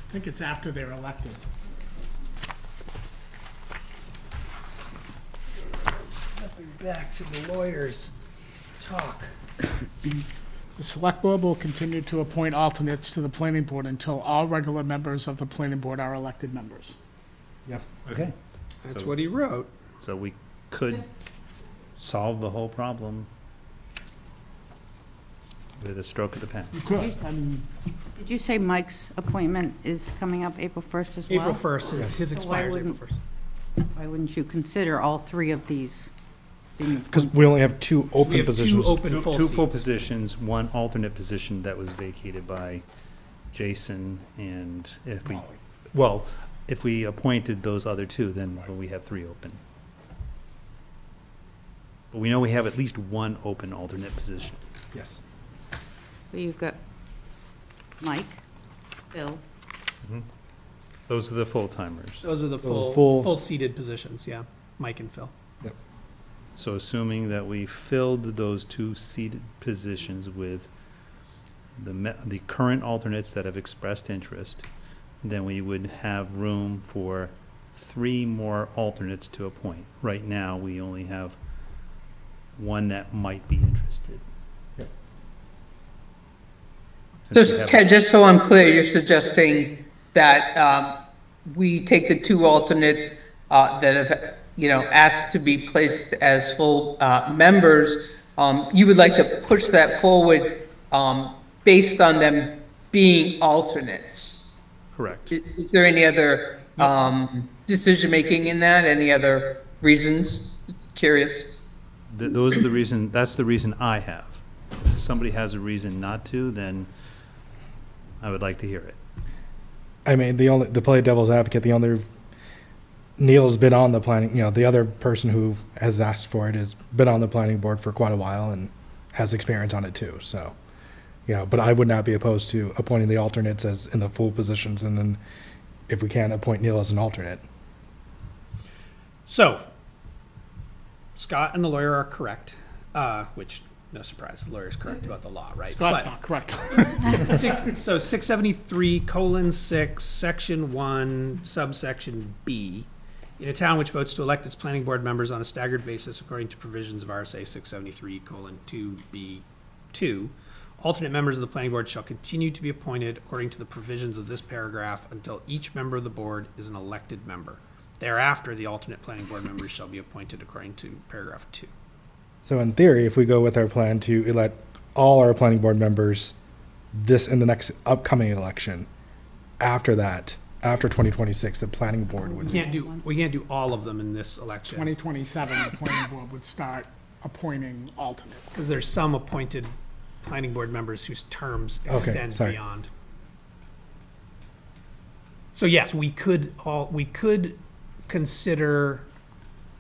I think it's after they're elected. Stepping back to the lawyers' talk. The select board will continue to appoint alternates to the planning board until all regular members of the planning board are elected members. Okay. That's So- what he wrote. So we could solve the whole problem with a stroke of the pen. You could, I mean, Did you say Mike's appointment is coming up April 1st as well? April 1st is, his So why expires April wouldn't- 1st. Why wouldn't you consider all three of these? being Because we only have two We open have positions. two open full Two full seats. positions, one alternate position that was vacated by Jason, and if we, well, if we appointed those other two, then we have three open. But we know we have at least one open alternate position. Yes. So you've got Mike, Bill, Those are the full-timers. Those are the Those full seated positions, yeah. Mike and Phil. So assuming that we filled those two seated positions with the current alternates that have expressed interest, then we would have room for three more alternates to appoint. Right now, we only have one that might be interested. Yep. Since we Just, have- Ted, just so I'm clear, you're suggesting that we take the two alternates that have, asked to be placed as full members. You would like to push that forward based on them being alternates. Correct. Is there any other decision-making in that? Any other reasons? Curious. Those are the reason, that's the reason I have. If somebody has a reason not to, then I would like to hear it. I mean, to play devil's advocate, Neil's been on the planning, the other person who has asked for it has been on the planning board for quite a while and has experience on it too, so. But I would not be opposed to appointing the alternates as in the full positions, and then if we can, appoint Neil as an alternate. So, Scott and the lawyer are correct, which, no surprise, the lawyer's correct about the law, right? Scott's But- not correct. So 673:6, Section 1, subsection B, in a town which votes to elect its planning board members on a staggered basis according to provisions of RSA 673:2B2, alternate members of the planning board shall continue to be appointed according to the provisions of this paragraph until each member of the board is an elected member. Thereafter, the alternate planning board members shall be appointed according to paragraph 2. So in theory, if we go with our plan to elect all our planning board members in the next upcoming election, after that, after 2026, the planning board would. We can't do all of them in this election. 2027, the planning board would start appointing alternates. Because there's some appointed planning board members whose terms extend sorry. beyond. So yes, we could consider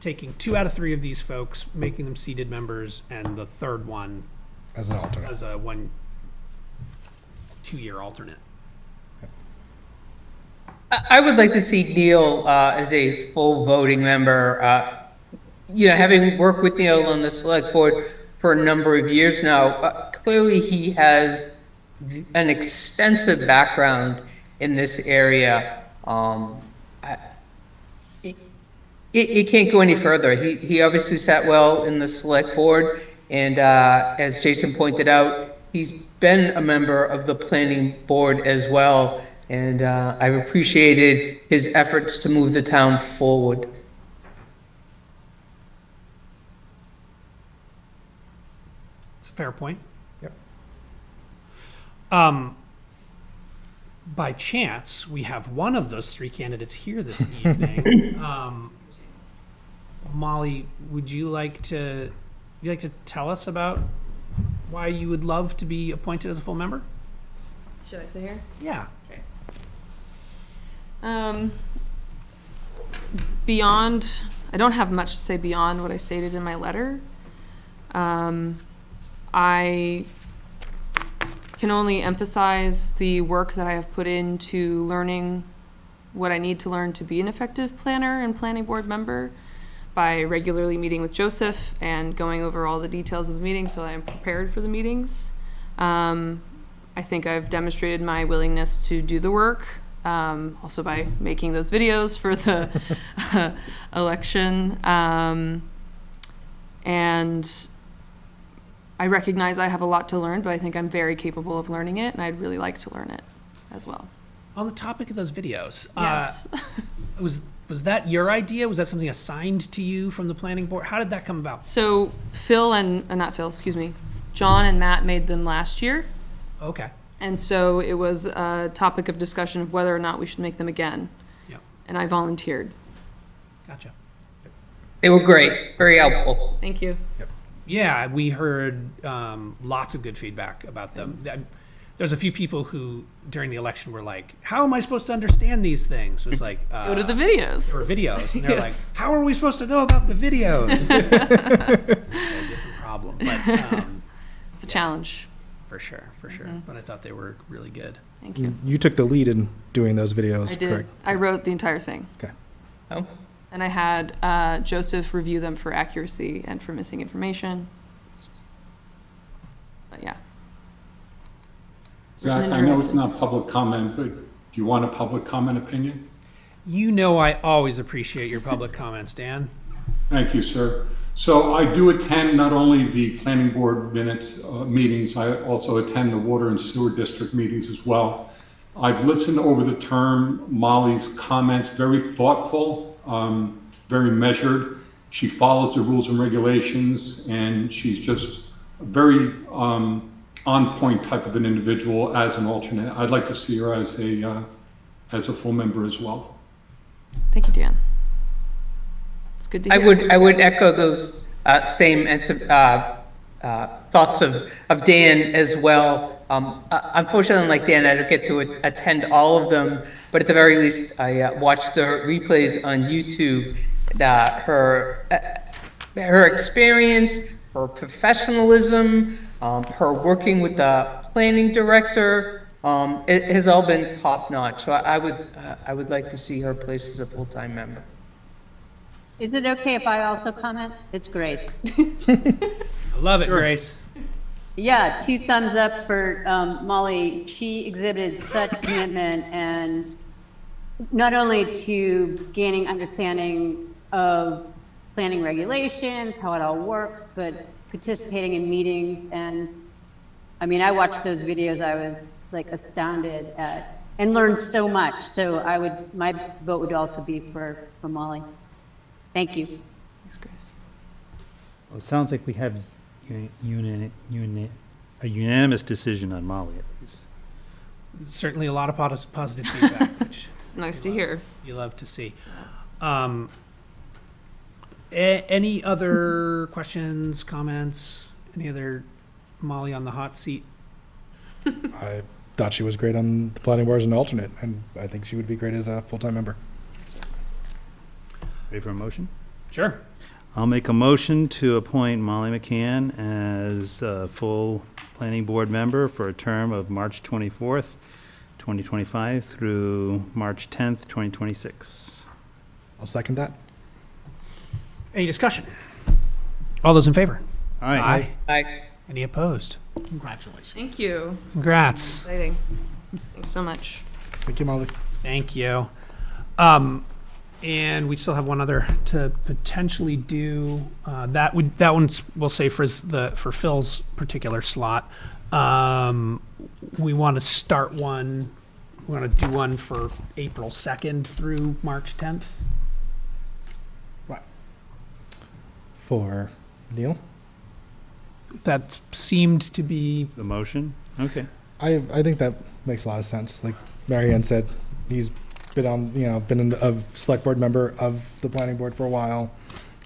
taking 2 out of 3 of these folks, making them seated members, and the third one As an alternate. as a 2-year alternate. I would like to see Neil as a full voting member. Having worked with Neil on the select board for a number of years now, clearly he has an extensive background in this area. It can't go any further. He obviously sat well in the select board, and as Jason pointed out, he's been a member of the planning board as well, and I've appreciated his efforts to move the town forward. It's a fair point. Yep. By chance, we have one of those 3 candidates here this evening. Molly, would you like to tell us about why you would love to be appointed as a full member? Should I sit here? Yeah. Beyond, I don't have much to say beyond what I stated in my letter. I can only emphasize the work that I have put into learning what I need to learn to be an effective planner and planning board member by regularly meeting with Joseph and going over all the details of the meeting so I am prepared for the meetings. I think I've demonstrated my willingness to do the work, also by making those videos for the election. And I recognize I have a lot to learn, but I think I'm very capable of learning it, and I'd really like to learn it as well. On the topic of those videos, Yes. was that your idea? Was that something assigned to you from the planning board? How did that come about? So John and Matt made them last year. Okay. And so it was a topic of discussion of whether or not we should make them again. Yeah. And I volunteered. Gotcha. They were great, very helpful. Thank you. Yeah, we heard lots of good feedback about them. There's a few people who, during the election, were like, how am I supposed to understand these things? It was like, Go to the videos. or videos. And they're Yes. like, how are we supposed to know about the videos? A different problem. But It's a challenge. for sure. But I thought they were really good. Thank you. You took the lead in doing those videos, I did. correct? I wrote the entire thing. Okay. Oh, And I had Joseph review them for accuracy and for missing information. But yeah. Zach, I know it's not public comment, but do you want a public comment opinion? You know I always appreciate your public comments, Dan. Thank you, sir. So I do attend not only the planning board meetings, I also attend the water and sewer district meetings as well. I've listened over the term, Molly's comments, very thoughtful, very measured. She follows the rules and regulations, and she's just a very on-point type of an individual as an alternate. I'd like to see her as a full member as well. Thank you, Dan. It's good to hear. I would echo those same thoughts of Dan as well. Unfortunately, like Dan, I don't get to attend all of them, but at the very least, I watch the replays on YouTube. Her experience, her professionalism, her working with the planning director, it has all been top notch. So I would like to see her placed as a full-time member. Is it okay if I also comment? It's great. I love it, Grace. Yeah, 2 thumbs up for Molly. She exhibited such commitment, and not only to gaining understanding of planning regulations, how it all works, but participating in meetings. And I mean, I watched those videos, I was like astounded at, and learned so much. So my vote would also be for Molly. Thank you. Thanks, Grace. Well, it sounds like we have a unanimous decision on Molly, at least. Certainly a lot of positive feedback, which It's nice to hear. you love to see. Any other questions, comments? Any other Molly on the hot seat? I thought she was great on the planning board as an alternate, and I think she would be great as a full-time member. Ready for a motion? Sure. I'll make a motion to appoint Molly McCann as a full planning board member for a term of March 24th, 2025 through March 10th, 2026. I'll second that. Any discussion? All those in favor? All right. Any opposed? Congratulations. Thank you. Congrats. Exciting. Thanks so much. Thank you, Molly. Thank you. And we still have one other to potentially do. That one's, we'll say for Phil's particular slot. We want to start one. We want to do one for April 2nd through March 10th. For Neil? That seemed to be, The motion? Okay. I think that makes a lot of sense. Like Mary Ann said, he's been a select board member of the planning board for a while.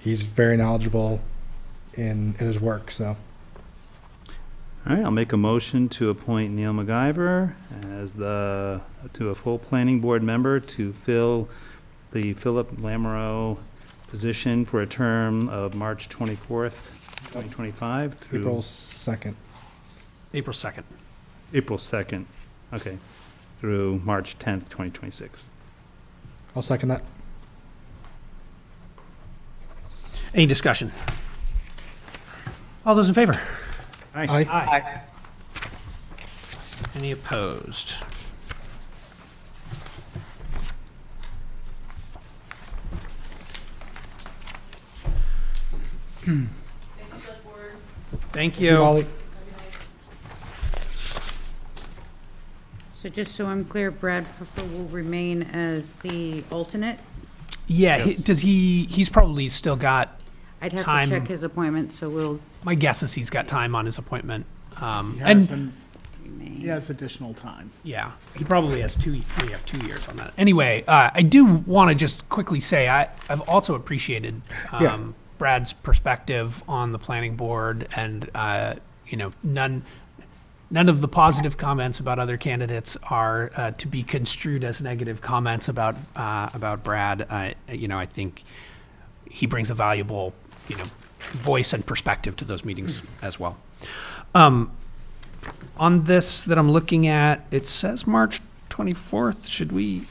He's very knowledgeable in his work, so. All right, I'll make a motion to appoint Neil MacGyver to a full planning board member to fill the Philip Lamoureux position for a term of March 24th, 2025 through April 2nd. April 2nd. April 2nd, okay, through March 10th, 2026. I'll second that. Any discussion? All those in favor? Aye. Aye. Any opposed? Thank Molly. you. So just so I'm clear, Brad Puffer will remain as the alternate? Yeah, he's probably still got, I'd have Time. to check his appointment, so we'll my guess is he's got time on his appointment. He And, has he remain. has additional time. yeah, he probably has we have 2 years on that. Anyway, I do want to just quickly say, I've also appreciated Yeah. Brad's perspective on the planning board, and, none of the positive comments about other candidates are to be construed as negative comments about Brad. I think he brings a valuable, voice and perspective to those meetings as well. On this that I'm looking at, it says March 24th. Should we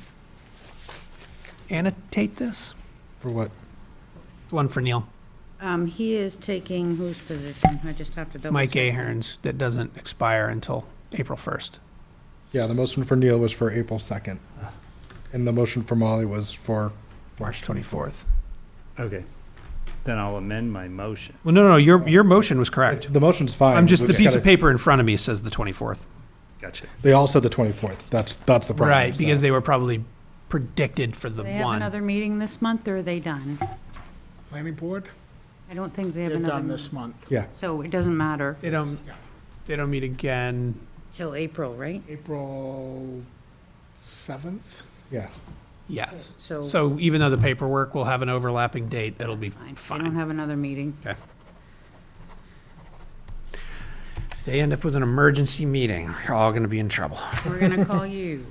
annotate this? For what? The one for Neil. He is taking whose position? I just have to double. Mike check. Ahern's, that doesn't expire until April 1st. Yeah, the motion for Neil was for April 2nd. And the motion for Molly was for March 24th. Okay. Then I'll amend my motion. Well, no, your motion was correct. The motion's fine. I'm just, We the piece gotta- of paper in front of me says the 24th. Gotcha. They all said the 24th. That's the problem. Right, so. because they were probably predicted for the Do they have one. another meeting this month, or are they done? Planning board, I don't think they have they're another. done this month. Yeah. So it doesn't matter. They don't meet again. Till April, right? April 7th? Yeah. Yes. So- So even though the paperwork will have an overlapping date, it'll be Fine. They don't fine. have another meeting. Okay. If they end up with an emergency meeting, you're all going to be in trouble. We're gonna call you.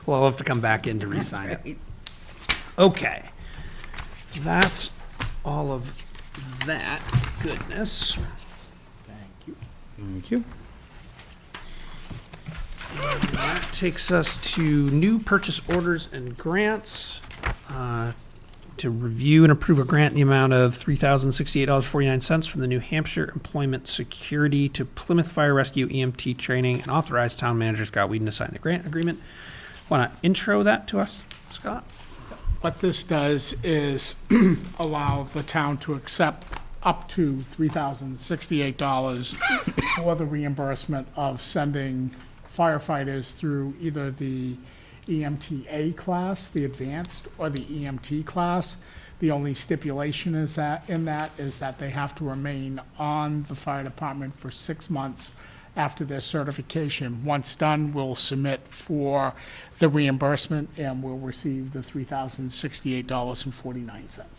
Well, I'll have to come back in to re-sign it. Right. Okay. That's all of that goodness. Thank you. That takes us to new purchase orders and grants. To review and approve a grant in the amount of $3,068.49 from the New Hampshire Employment Security to Plymouth Fire Rescue EMT Training, and authorize town manager Scott Whedon to sign the grant agreement. Want to intro that to us, Scott? What this does is allow the town to accept up to $3,068 for the reimbursement of sending firefighters through either the EMTA class, the advanced, or the EMT class. The only stipulation is that they have to remain on the fire department for 6 months after their certification. Once done, we'll submit for the reimbursement and we'll receive the $3,068.49.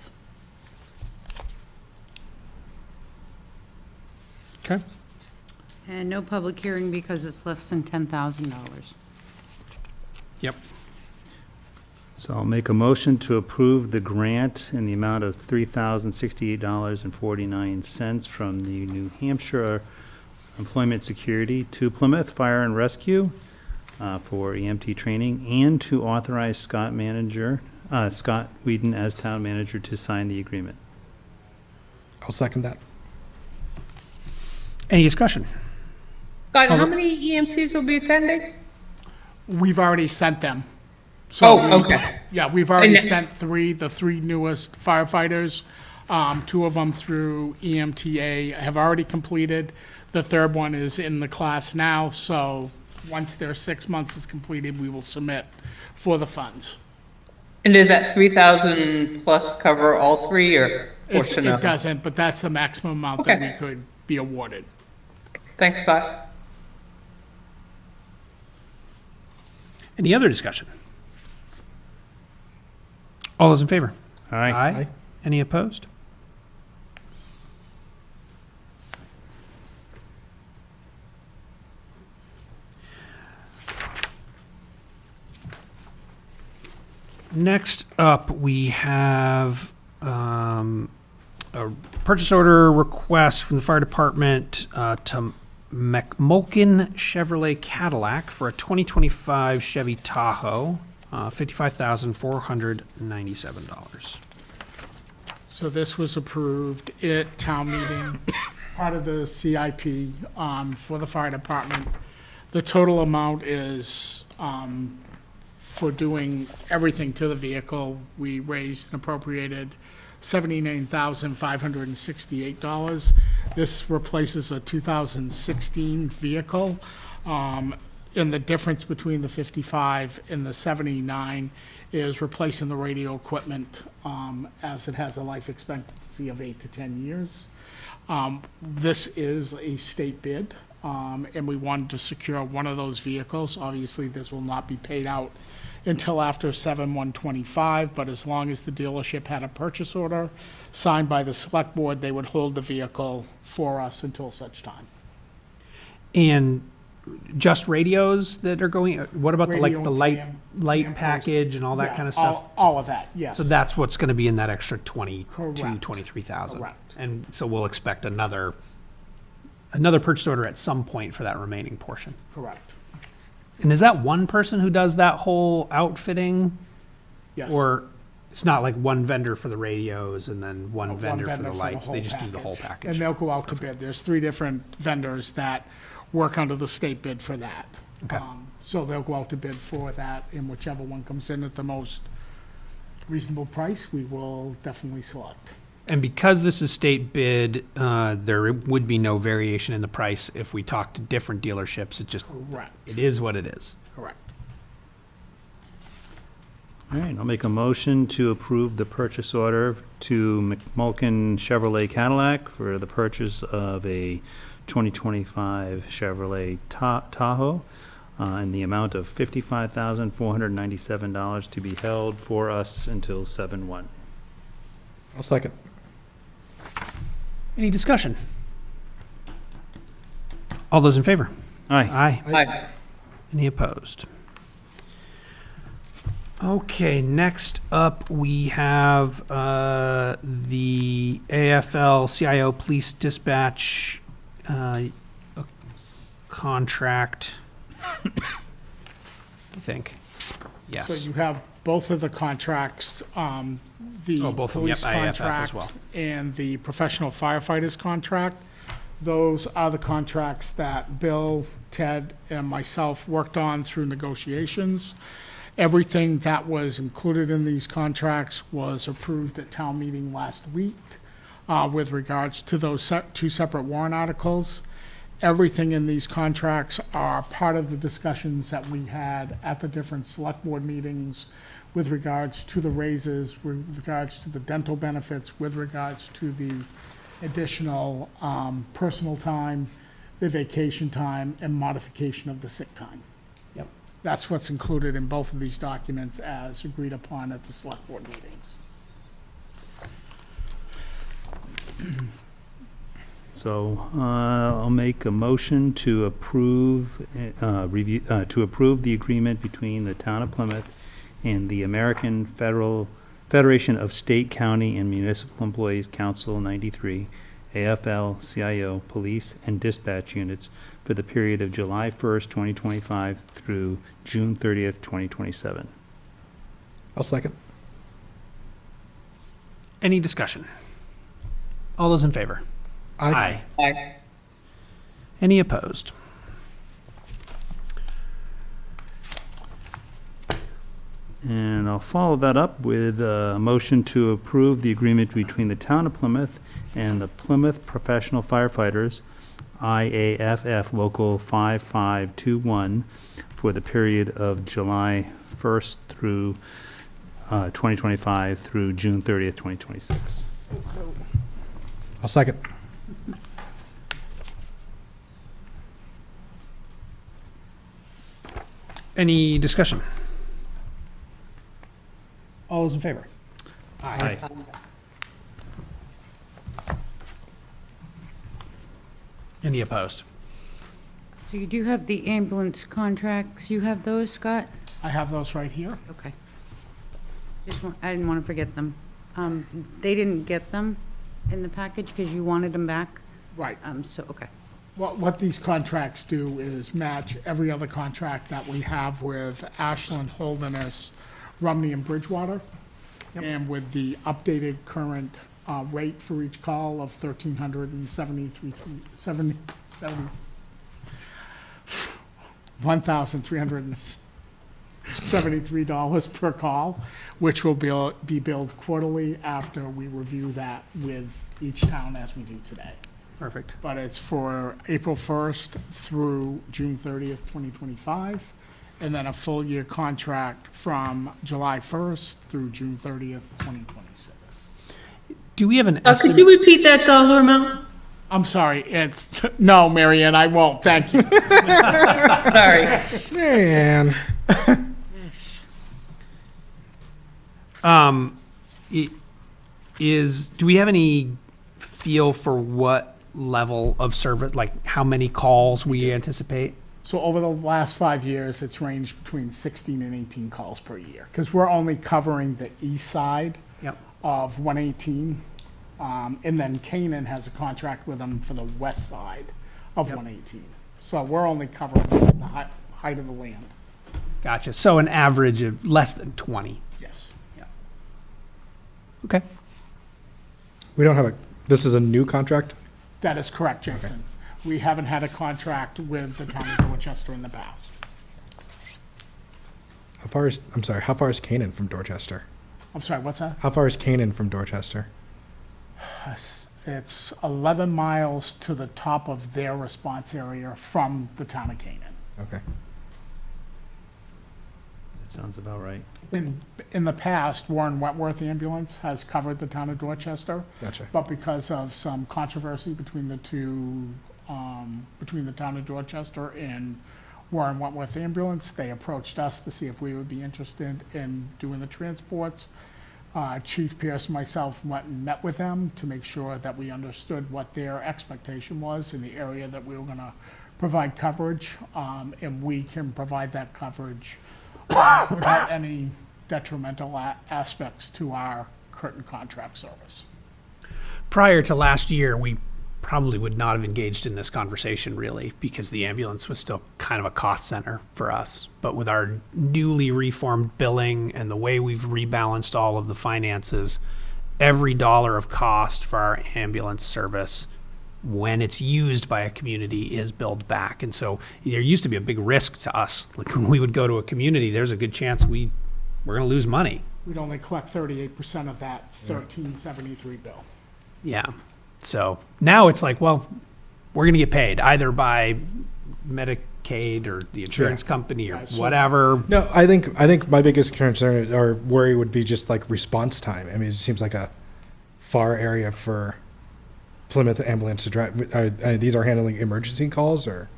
Okay. And no public hearing because it's less than $10,000. Yep. So I'll make a motion to approve the grant in the amount of $3,068.49 from the New Hampshire Employment Security to Plymouth Fire and Rescue for EMT training, and to authorize Scott Whedon as town manager to sign the agreement. I'll second that. Any discussion? Scott, how many EMTs will be attending? We've already sent them. So Oh, okay. Yeah, we've already And- sent the three newest firefighters. 2 of them through EMTA have already completed. The third one is in the class now, so once their 6 months is completed, we will submit for the funds. And did that 3,000 plus cover all three or portion It of them? doesn't, but that's the maximum amount that we Okay. could be awarded. Thanks, Scott. Any other discussion? All those in favor? Aye. Aye. Any opposed? Next up, we have a purchase order request from the fire department to McMulkin Chevrolet Cadillac for a 2025 Chevy Tahoe, $55,497. So this was approved at town meeting, part of the CIP for the fire department. The total amount is, for doing everything to the vehicle, we raised and appropriated $79,568. This replaces a 2016 vehicle. And the difference between the 55 and the 79 is replacing the radio equipment, as it has a life expectancy of 8 to 10 years. This is a state bid, and we wanted to secure one of those vehicles. Obviously, this will not be paid out until after 7/1/25, but as long as the dealership had a purchase order signed by the select board, they would hold the vehicle for us until such time. And just radios that are going, what about the, like, Radio the and light, cam- light cam package and all that Yeah, kind of stuff? All of that, yes. So that's what's gonna be in that extra 22, Correct. 23,000? Correct. And so we'll expect another purchase order at some point for that remaining portion? Correct, And is that one person who does that whole outfitting? yes. Or it's not like one vendor for the radios and then one One vendor for vendor the lights? They whole just do the whole And package? they'll go out to bid. There's 3 different vendors that work under the state bid for that. Okay. So they'll go out to bid for that, and whichever one comes in at the most reasonable price, we will definitely select. And because this is state bid, there would be no variation in the price if we talk to different dealerships. It just, Correct, it is what it is. correct. All right, I'll make a motion to approve the purchase order to McMulkin Chevrolet Cadillac for the purchase of a 2025 Chevrolet Tahoe in the amount of $55,497 to be held for us until 7/1. I'll second. Any discussion? All those in favor? Aye. Aye. Any opposed? Okay, next up, we have the AFL-CIO Police Dispatch contract, I think. So Yes. you have both of the contracts, the Oh, both of them, yep, police IAFF as contract well. and the professional firefighters contract. Those are the contracts that Bill, Ted, and myself worked on through negotiations. Everything that was included in these contracts was approved at town meeting last week with regards to those 2 separate warrant articles. Everything in these contracts are part of the discussions that we had at the different select board meetings with regards to the raises, with regards to the dental benefits, with regards to the additional personal time, the vacation time, and modification of the sick time. Yep. That's what's included in both of these documents as agreed upon at the select board meetings. So I'll make a motion to approve, to approve the agreement between the Town of Plymouth and the American Federation of State, County, and Municipal Employees Council 93, AFL-CIO Police and Dispatch Units for the period of July 1st, 2025 through June 30th, 2027. I'll second. Any discussion? All those in favor? Aye. Aye. Any opposed? And I'll follow that up with a motion to approve the agreement between the Town of Plymouth and the Plymouth Professional Firefighters, IAFF Local 5521, for the period of July 1st through 2025 through June 30th, 2026. I'll second. Any discussion? All those in favor? Aye. Any opposed? So you do have the ambulance contracts. You have those, Scott? I have those right here. Okay. I didn't want to forget them. They didn't get them in the package because you wanted them back. Right. So, okay. What these contracts do is match every other contract that we have with Ashland, Holderness, Rumney, and Bridgewater. And with the updated current rate for each call of $1,300 $73 per call, which will be billed quarterly after we review that with each town as we do today. Perfect. But it's for April 1st through June 30th, 2025, and then a full year contract from July 1st through June 30th, 2026. Do we have an Could estimate? you repeat that dollar amount? I'm sorry, it's, no, Mary Ann, I won't, thank you. Sorry. Man. Do we have any feel for what level of service, like how many calls we anticipate? So over the last 5 years, it's ranged between 16 and 18 calls per year, because we're only covering the east side Yep. of 118. And then Canaan has a contract with them for the west side of 118. So we're only covering the height of the land. Gotcha. So an average of less than 20. Yes. Okay. We don't have this is a new contract? That is correct, Jason. We haven't had a contract with the town of Dorchester in the past. How far is Canaan from Dorchester? I'm sorry, what's that? How far is Canaan from Dorchester? It's 11 miles to the top of their response area from the town of Canaan. Okay. That sounds about right. In the past, Warren Wentworth Ambulance has covered the town of Dorchester. Gotcha. But because of some controversy between the two, between the town of Dorchester and Warren Wentworth Ambulance, they approached us to see if we would be interested in doing the transports. Chief Pierce and myself went and met with them to make sure that we understood what their expectation was in the area that we were gonna provide coverage, and we can provide that coverage without any detrimental aspects to our current contract service. Prior to last year, we probably would not have engaged in this conversation really because the ambulance was still kind of a cost center for us. But with our newly reformed billing and the way we've rebalanced all of the finances, every dollar of cost for our ambulance service when it's used by a community is billed back. And so there used to be a big risk to us. Like when we would go to a community, there's a good chance we're going to lose money. We'd only collect 38% of that $13.73 bill. Yeah. So now it's like, well, we're going to get paid either by Medicaid or the insurance company or Yeah, so- whatever. No, I think my biggest concern or worry would be just like response time. I mean, it seems like a far area for Plymouth ambulance to drive. These are handling emergency calls or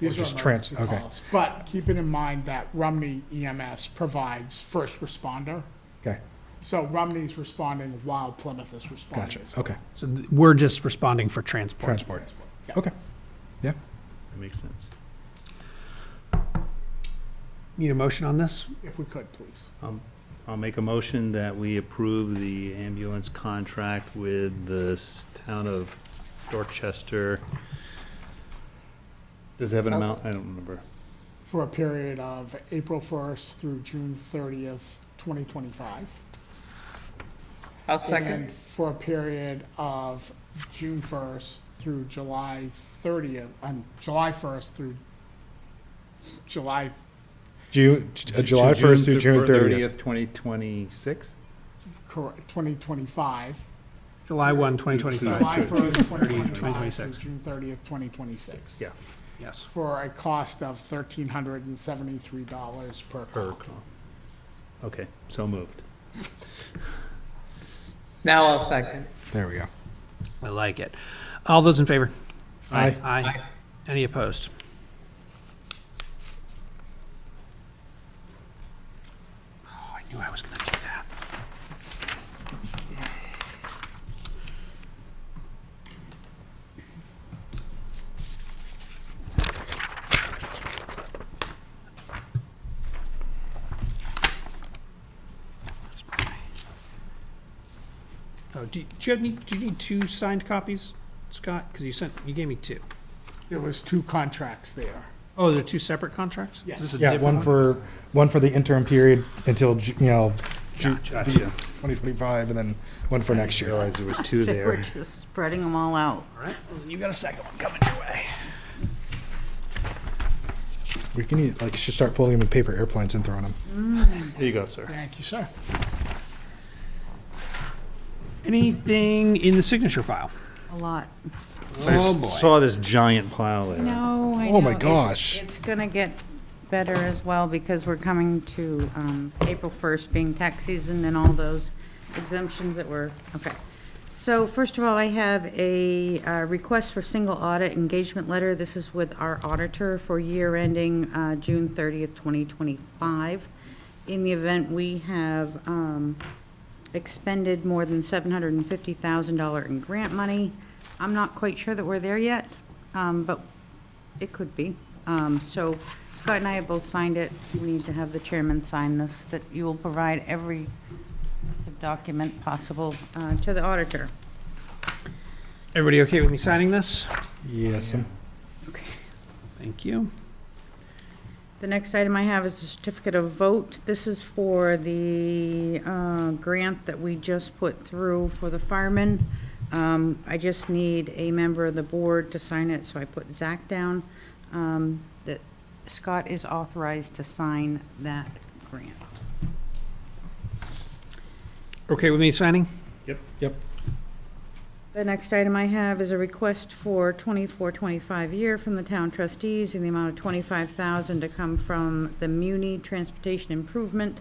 These are just emergency okay. calls. But keeping in mind that Rumney EMS provides first responder. Okay, So Rumney's responding while Plymouth is responding. gotcha. as well. Okay, So we're just responding for transport. transport. Yeah. Okay, yeah. That makes sense. Need a motion on this? If we could, please. I'll make a motion that we approve the ambulance contract with the town of Dorchester. Does it have an amount? I don't remember. For a period of April 1st through June 30th, 2025. I'll second. And for a period of June 1st through July 30th, July 1st through July, July 1st through June 30th. 2026? 2025. July 1, 2025. July 1st, 2025 2026. through June 30th, 2026. Yeah. Yes. For a cost of $1,373 per call. Okay, so moved. Now I'll second. There we go. I like it. All those in favor? Aye. Aye. Any opposed? Oh, I knew I was going to do that. That's probably- Oh, do you need two signed copies, Scott? Because you gave me two. There was 2 contracts there. Oh, they're two separate contracts? Yes. Is this a Yeah, different one for the interim period until June Gotcha. 2025, and then one for next year. Realized there was two We're there. just spreading them all out. All right, well, then you got a second one coming your way. We can eat, like, you should start folding them in paper airplanes and throwing them. Here you go, sir. Thank you, sir. Anything in the signature file? A lot. I Oh, just boy. saw this giant pile there. No, I know. Oh, my It's- gosh. It's gonna get better as well because we're coming to April 1st being tax season and all those exemptions that were, okay. So first of all, I have a request for single audit engagement letter. This is with our auditor for year ending June 30th, 2025. In the event we have expended more than $750,000 in grant money, I'm not quite sure that we're there yet, but it could be. So Scott and I have both signed it. We need to have the chairman sign this, that you will provide every piece of document possible to the auditor. Everybody okay with me signing this? Yes. Okay. Thank you. The next item I have is a certificate of vote. This is for the grant that we just put through for the firemen. I just need a member of the board to sign it, so I put Zach down. That Scott is authorized to sign that grant. Okay with me signing? Yep. The next item I have is a request for 24-25 year from the town trustees in the amount of $25,000 to come from the Muni Transportation Improvement.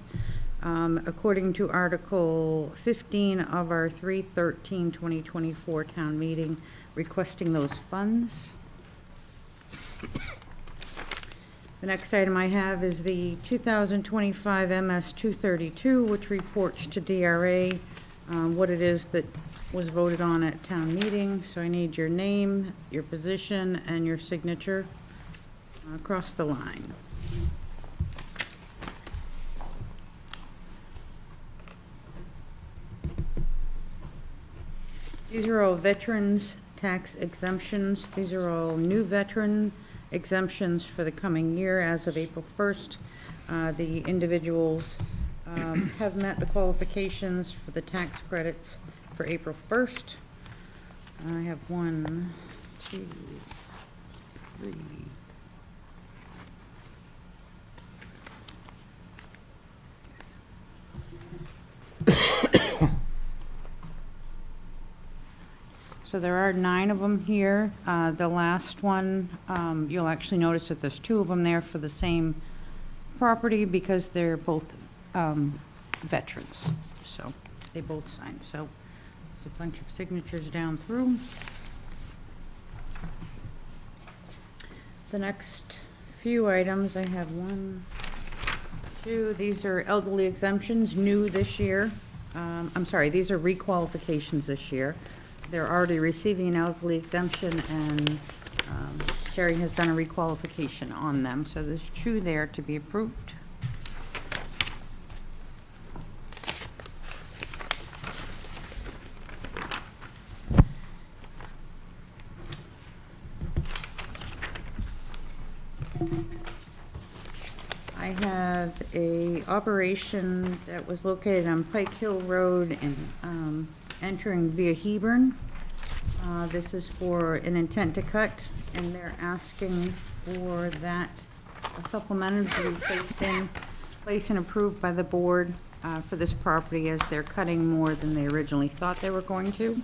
According to Article 15 of our 3/13/2024 town meeting, requesting those funds. The next item I have is the 2025 MS 232, which reports to DRA what it is that was voted on at town meeting. So I need your name, your position, and your signature across the line. These are all veterans tax exemptions. These are all new veteran exemptions for the coming year as of April 1st. The individuals have met the qualifications for the tax credits for April 1st. I have 1, 2, 3. So there are 9 of them here. The last one, you'll actually notice that there's 2 of them there for the same property because they're both veterans. So they both signed. So there's a bunch of signatures down through. The next few items, I have 1, 2. These are elderly exemptions, new this year. I'm sorry, these are requalifications this year. They're already receiving an elderly exemption, and Sherry has done a requalification on them. So there's 2 there to be approved. I have a operation that was located on Pike Hill Road and entering via Hebron. This is for an intent to cut, and they're asking for that supplemental to be placed and approved by the board for this property, as they're cutting more than they originally thought they were going to.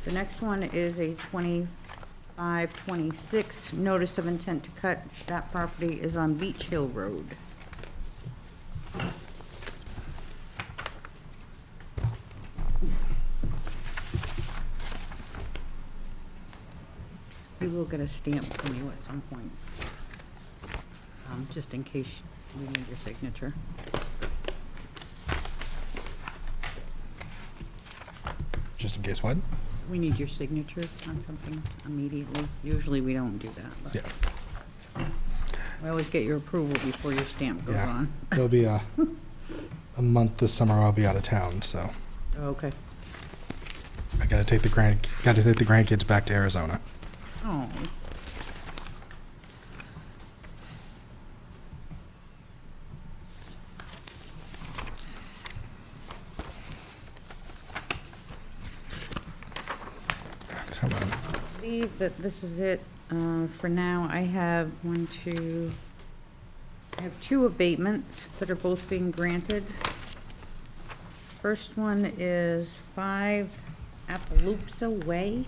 The next one is a 2526 notice of intent to cut. That property is on Beach Hill Road. We will get a stamp from you at some point, just in case we need your signature. Just in case what? We need your signature on something immediately. Usually we don't do that, but Yeah. we always get your approval before your stamp goes Yeah. on. It'll be a month this summer. I'll be out of town, so Okay. I gotta take the grandkids back to Arizona. Oh. Come on. I believe that this is it. For now, I have I have two abatements that are both being granted. First one is 5 Appaloosa Way.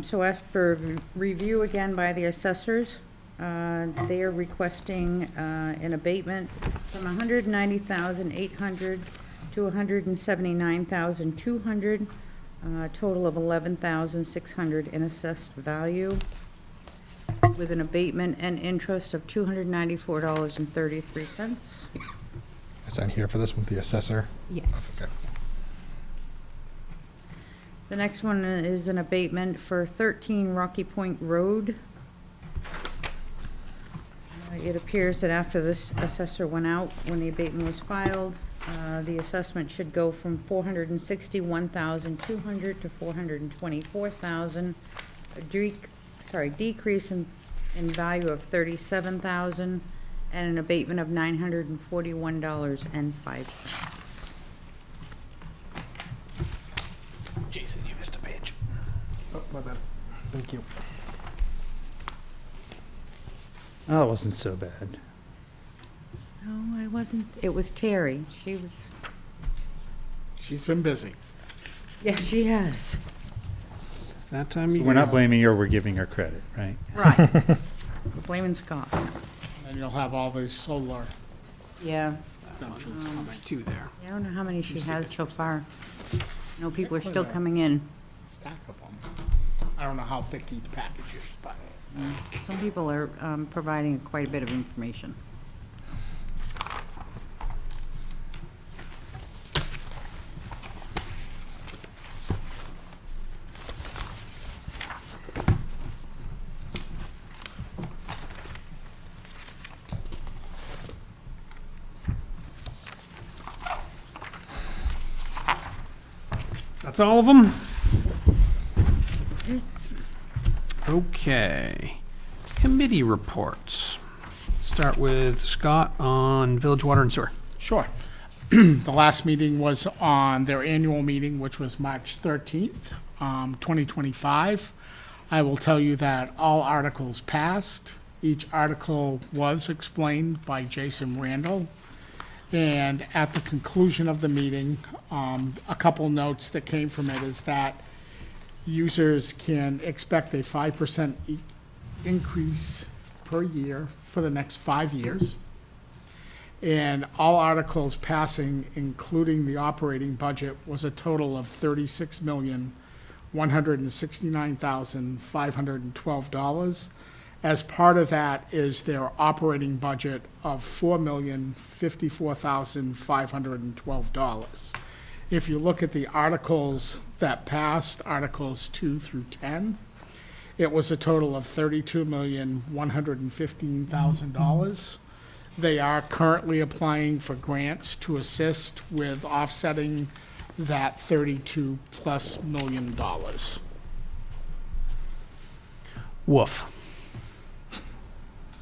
So after review again by the assessors, they are requesting an abatement from $190,800 to $179,200, a total of $11,600 in assessed value, with an abatement and interest of $294.33. I sign here for this with the assessor. Yes. Okay. The next one is an abatement for 13 Rocky Point Road. It appears that after this assessor went out, when the abatement was filed, the assessment should go from $461,200 to $424,000, a decrease in value of $37,000, and an abatement of $941.05. Jason, you missed a page. Oh, my bad. Thank you. Oh, it wasn't so bad. No, I wasn't. It was Terry. She's been busy. Yes, she has. It's that time of So year. we're not blaming her, we're giving her credit, right? Right. We're blaming Scott. And you'll have all those solar Yeah. exemptions There's coming. two there. I don't know how many she has so far. I know people are still coming in. Stack of them. I don't know how thick each package is, but Some people are providing quite a bit of information. That's all of them? Okay. Committee reports. Start with Scott on Village Water and Sewer. sure. The last meeting was on their annual meeting, which was March 13th, 2025. I will tell you that all articles passed. Each article was explained by Jason Randall. And at the conclusion of the meeting, a couple notes that came from it is that users can expect a 5% increase per year for the next 5 years. And all articles passing, including the operating budget, was a total of $36,169,512. As part of that is their operating budget of $4,054,512. If you look at the articles that passed, Articles 2 through 10, it was a total of $32,115,000. They are currently applying for grants to assist with offsetting that $32+ million. Woof.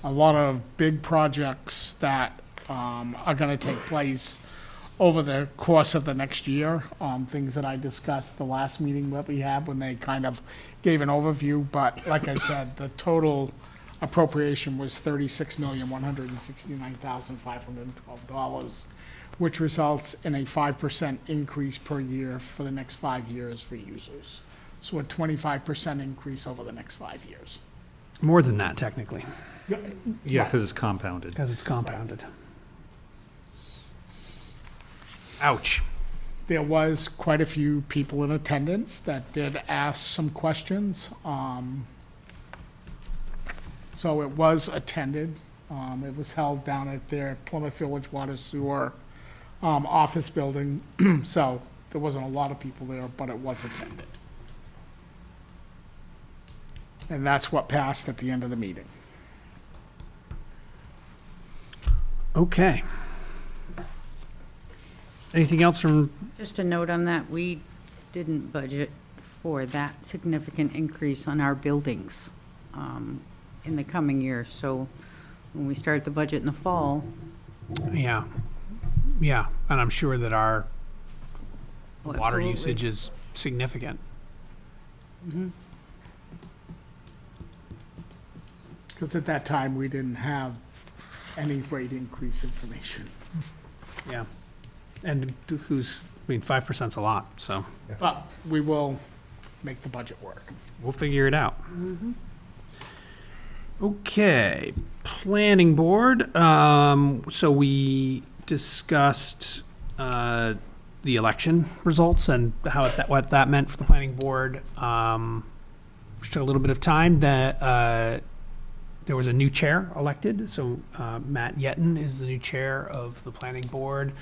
A lot of big projects that are going to take place over the course of the next year, things that I discussed the last meeting that we had when they kind of gave an overview. But like I said, the total appropriation was $36,169,512, which results in a 5% increase per year for the next 5 years for users. So a 25% increase over the next 5 years. More than that, technically, Yeah, because it's compounded. because it's compounded. Ouch. There was quite a few people in attendance that did ask some questions. So it was attended. It was held down at their Plymouth Village Water Sewer office building. So there wasn't a lot of people there, but it was attended. And that's what passed at the end of the meeting. Okay. Anything else from, Just a note on that, we didn't budget for that significant increase on our buildings in the coming year. So when we start the budget in the fall, yeah, and I'm sure that our oh, water absolutely. usage is significant. Because at that time, we didn't have any rate increase information. Yeah. And who's, I mean, 5%'s a lot, so But we will make the budget work. we'll figure it out. Okay, planning board. So we discussed the election results and what that meant for the planning board. Which took a little bit of time. There was a new chair elected, so Matt Yeton is the new chair of the planning board.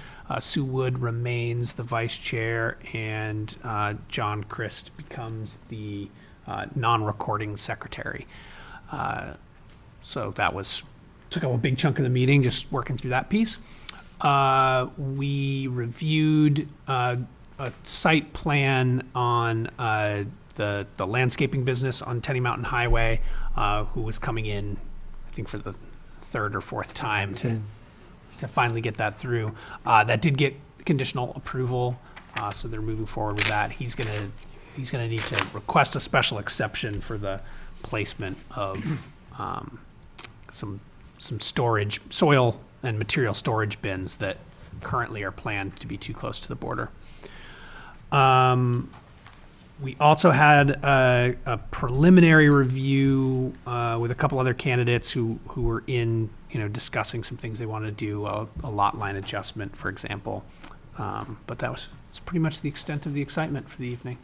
Sue Wood remains the vice chair, and John Christ becomes the non-recording secretary. So that took up a big chunk of the meeting, just working through that piece. We reviewed a site plan on the landscaping business on Tenny Mountain Highway, who was coming in, I think, for the third or fourth time to finally get that through. That did get conditional approval, so they're moving forward with that. He's gonna need to request a special exception for the placement of some storage, soil and material storage bins that currently are planned to be too close to the border. We also had a preliminary review with a couple other candidates who were in, discussing some things they want to do, a lot line adjustment, for example. But that was pretty much the extent of the excitement for the evening.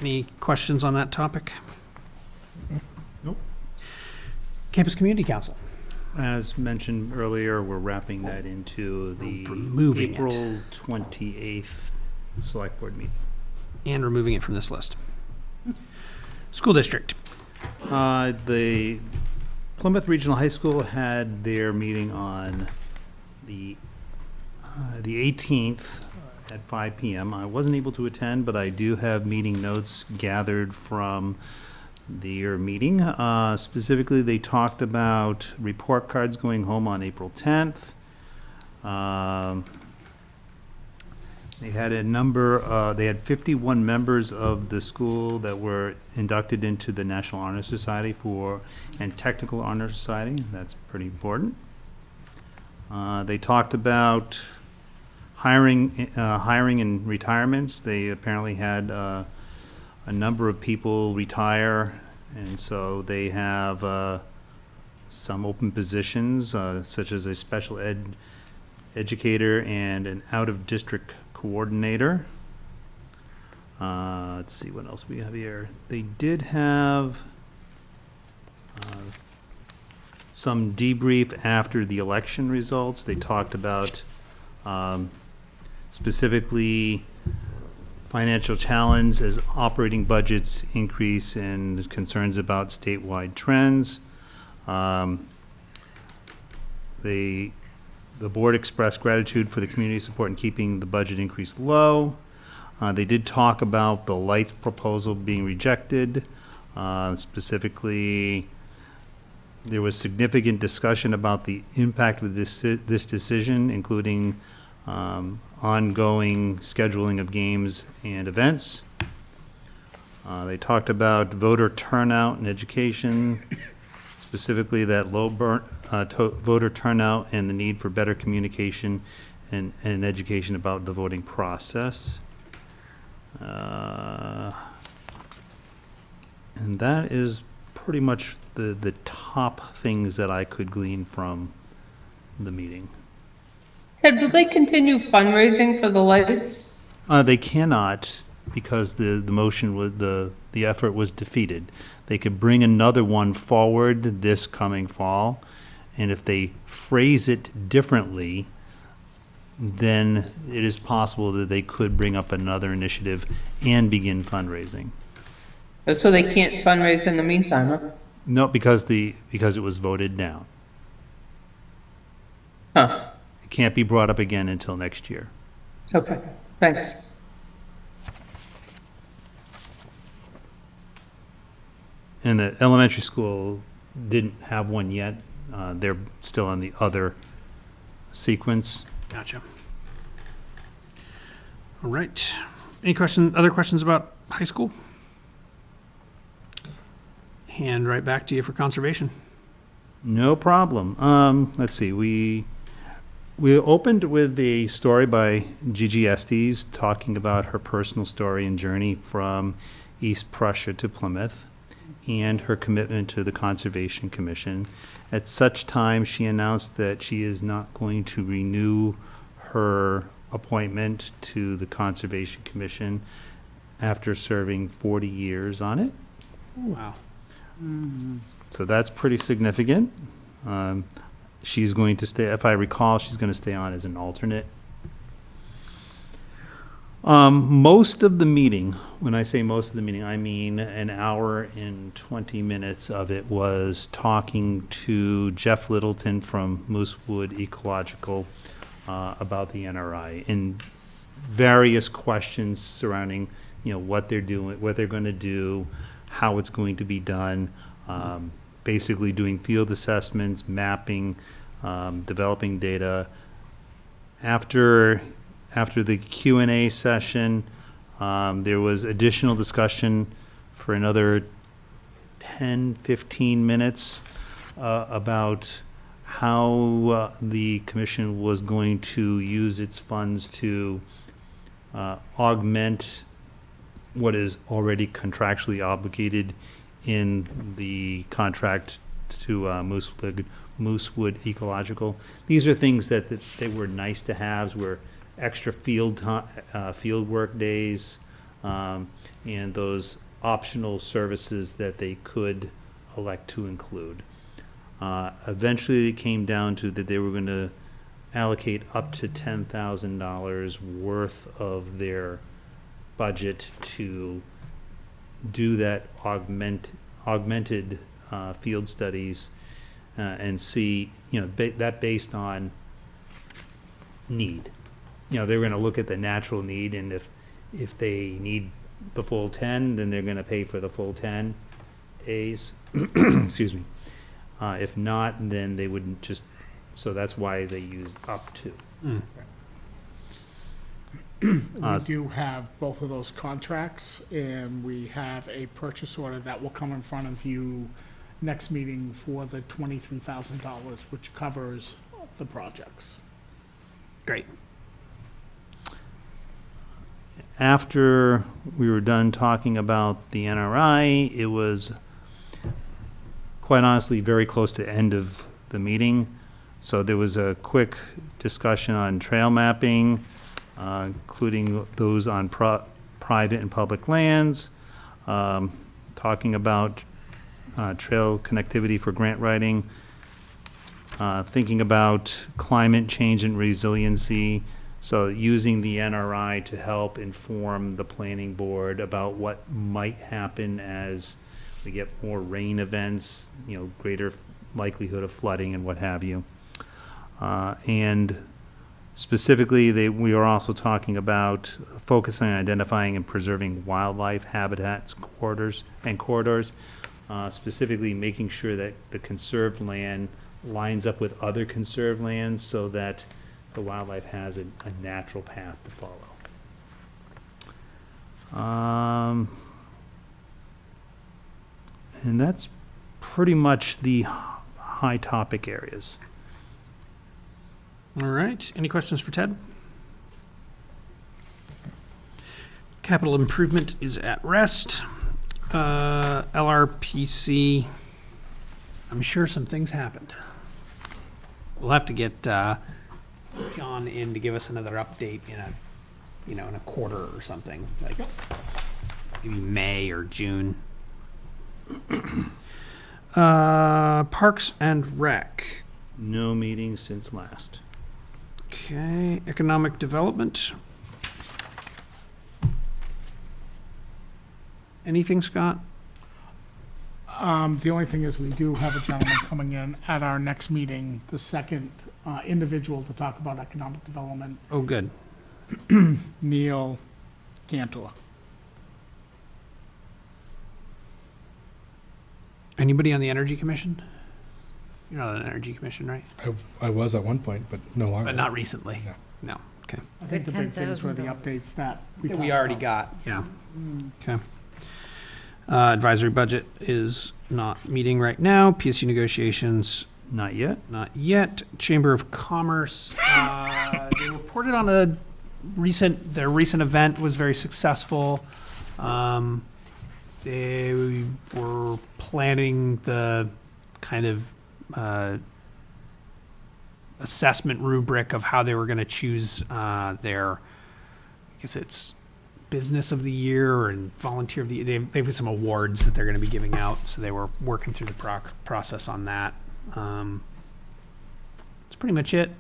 Any questions on that topic? Nope. Campus Community Council. As mentioned earlier, we're wrapping that into the Removing it. April 28th Select Board meeting. And removing it from this list. School District. The Plymouth Regional High School had their meeting on the 18th at 5 p.m. I wasn't able to attend, but I do have meeting notes gathered from their meeting. Specifically, they talked about report cards going home on April 10th. They had they had 51 members of the school that were inducted into the National Honor Society and Technical Honor Society. That's pretty important. They talked about hiring and retirements. They apparently had a number of people retire, and so they have some open positions, such as a special ed educator and an out-of-district coordinator. Let's see what else we have here. They did have some debrief after the election results. They talked about specifically financial challenge as operating budgets increase and concerns about statewide trends. The board expressed gratitude for the community support in keeping the budget increase low. They did talk about the lights proposal being rejected. Specifically, there was significant discussion about the impact of this decision, including ongoing scheduling of games and events. They talked about voter turnout in education, specifically that low voter turnout and the need for better communication and education about the voting process. And that is pretty much the top things that I could glean from the meeting. Do they continue fundraising for the lights? They cannot, because the motion was, the effort was defeated. They could bring another one forward this coming fall, and if they phrase it differently, then it is possible that they could bring up another initiative and begin fundraising. So they can't fundraise in the meantime, huh? No, because it was voted down. Huh, It can't be brought up again until next year. okay, thanks. And the elementary school didn't have one yet. They're still on the other sequence. Gotcha. All right. Other questions about high school. Hand right back to you for conservation. No problem. Let's see, we opened with a story by Gigi Estes talking about her personal story and journey from East Prussia to Plymouth and her commitment to the Conservation Commission. At such time, she announced that she is not going to renew her appointment to the Conservation Commission after serving 40 years on it. Wow. So that's pretty significant. She's going to stay, if I recall, she's going to stay on as an alternate. Most of the meeting, when I say most of the meeting, I mean an hour and 20 minutes of it was talking to Jeff Littleton from Moosewood Ecological about the NRI and various questions surrounding, what they're doing, what they're going to do, how it's going to be done, basically doing field assessments, mapping, developing data. After the Q&A session, there was additional discussion for another 10, 15 minutes about how the commission was going to use its funds to augment what is already contractually obligated in the contract to Moosewood Ecological. These are things that they were nice to haves, were extra field work days, and those optional services that they could elect to include. Eventually, it came down to that they were going to allocate up to $10,000 worth of their budget to do that augmented field studies and see, that based on need. They were going to look at the natural need, and if they need the full 10, then they're going to pay for the full 10 days. Excuse me. If not, then they wouldn't just. So that's why they used up to. We do have both of those contracts, and we have a purchase order that will come in front of you next meeting for the $23,000, which covers the projects. Great. After we were done talking about the NRI, it was quite honestly very close to the end of the meeting. So there was a quick discussion on trail mapping, including those on private and public lands, talking about trail connectivity for grant writing, thinking about climate change and resiliency. So using the NRI to help inform the planning board about what might happen as we get more rain events, greater likelihood of flooding and what have you. And specifically, we are also talking about focusing on identifying and preserving wildlife habitats, corridors, specifically making sure that the conserved land lines up with other conserved lands so that the wildlife has a natural path to follow. And that's pretty much the high topic areas. All right. Any questions for Ted? Capital improvement is at rest. LRPC, I'm sure some things happened. We'll have to get John in to give us another update in a quarter or something, like maybe May or June. Parks and Rec. No meetings since last. Okay, economic development. Anything, Scott? The only thing is we do have a gentleman coming in at our next meeting, the second individual to talk about economic development, Oh, good. Neil Cantor. Anybody on the Energy Commission? You're not on the Energy Commission, right? I was at one point, but no longer. But not recently. No. No. Okay. I think the big things were the $10,000. updates that That talked we already about. got, yeah. Okay. Advisory budget is not meeting right now. PSU negotiations, Not yet. not yet. Chamber of Commerce, they reported on their recent event was very successful. They were planning the kind of assessment rubric of how they were going to choose their, I guess it's business of the year and volunteer of the year. They have some awards that they're going to be giving out, so they were working through the process on that. That's pretty much it.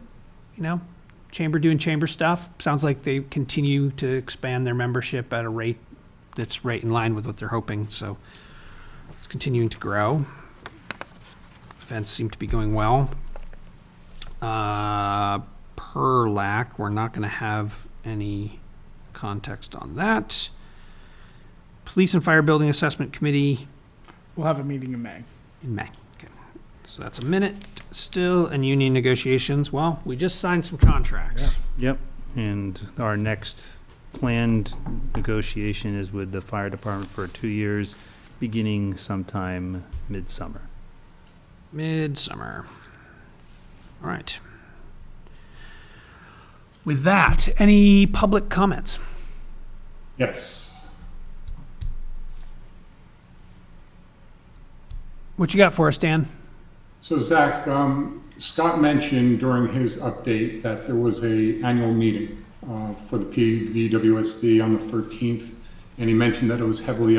Chamber doing chamber stuff. Sounds like they continue to expand their membership at a rate that's right in line with what they're hoping, so it's continuing to grow. Events seem to be going well. PERLAC, we're not going to have any context on that. Police and Fire Building Assessment Committee We'll have a meeting in May. in May. Okay, so that's a minute still. And union negotiations, well, we just signed some contracts. Yep. And our next planned negotiation is with the fire department for 2 years, beginning sometime midsummer. Midsummer. All right. With that, any public comments? Yes. What you got for us, Dan? So Zach, Scott mentioned during his update that there was a annual meeting for the PVWSD on the 13th, and he mentioned that it was heavily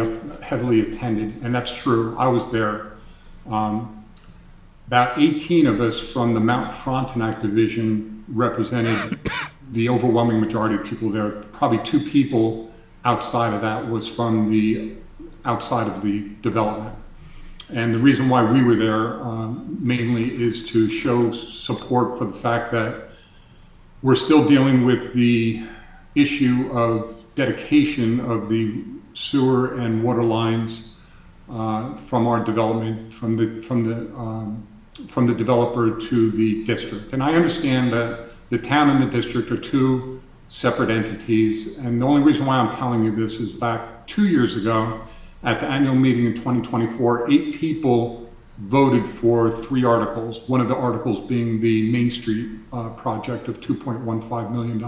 attended, and that's true. I was there. About 18 of us from the Mount Frontenac division represented the overwhelming majority of people there. Probably 2 people outside of that was from the outside of the development. And the reason why we were there mainly is to show support for the fact that we're still dealing with the issue of dedication of the sewer and water lines from our development, from the developer to the district. And I understand that the town and the district are 2 separate entities. And the only reason why I'm telling you this is back 2 years ago, at the annual meeting in 2024, 8 people voted for 3 articles, one of the articles being the Main Street project of $2.15 million.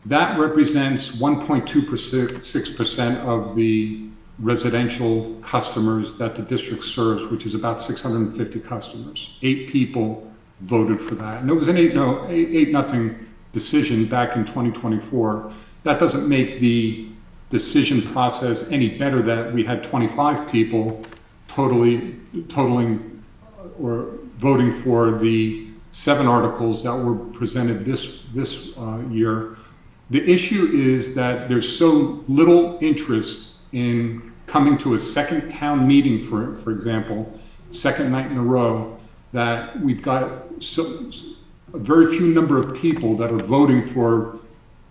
That represents 1.26% of the residential customers that the district serves, which is about 650 customers. 8 people voted for that. And it was an 8-0 decision back in 2024. That doesn't make the decision process any better that we had 25 people totaling or voting for the 7 articles that were presented this year. The issue is that there's so little interest in coming to a second town meeting, for example, second night in a row, that we've got a very few number of people that are voting for,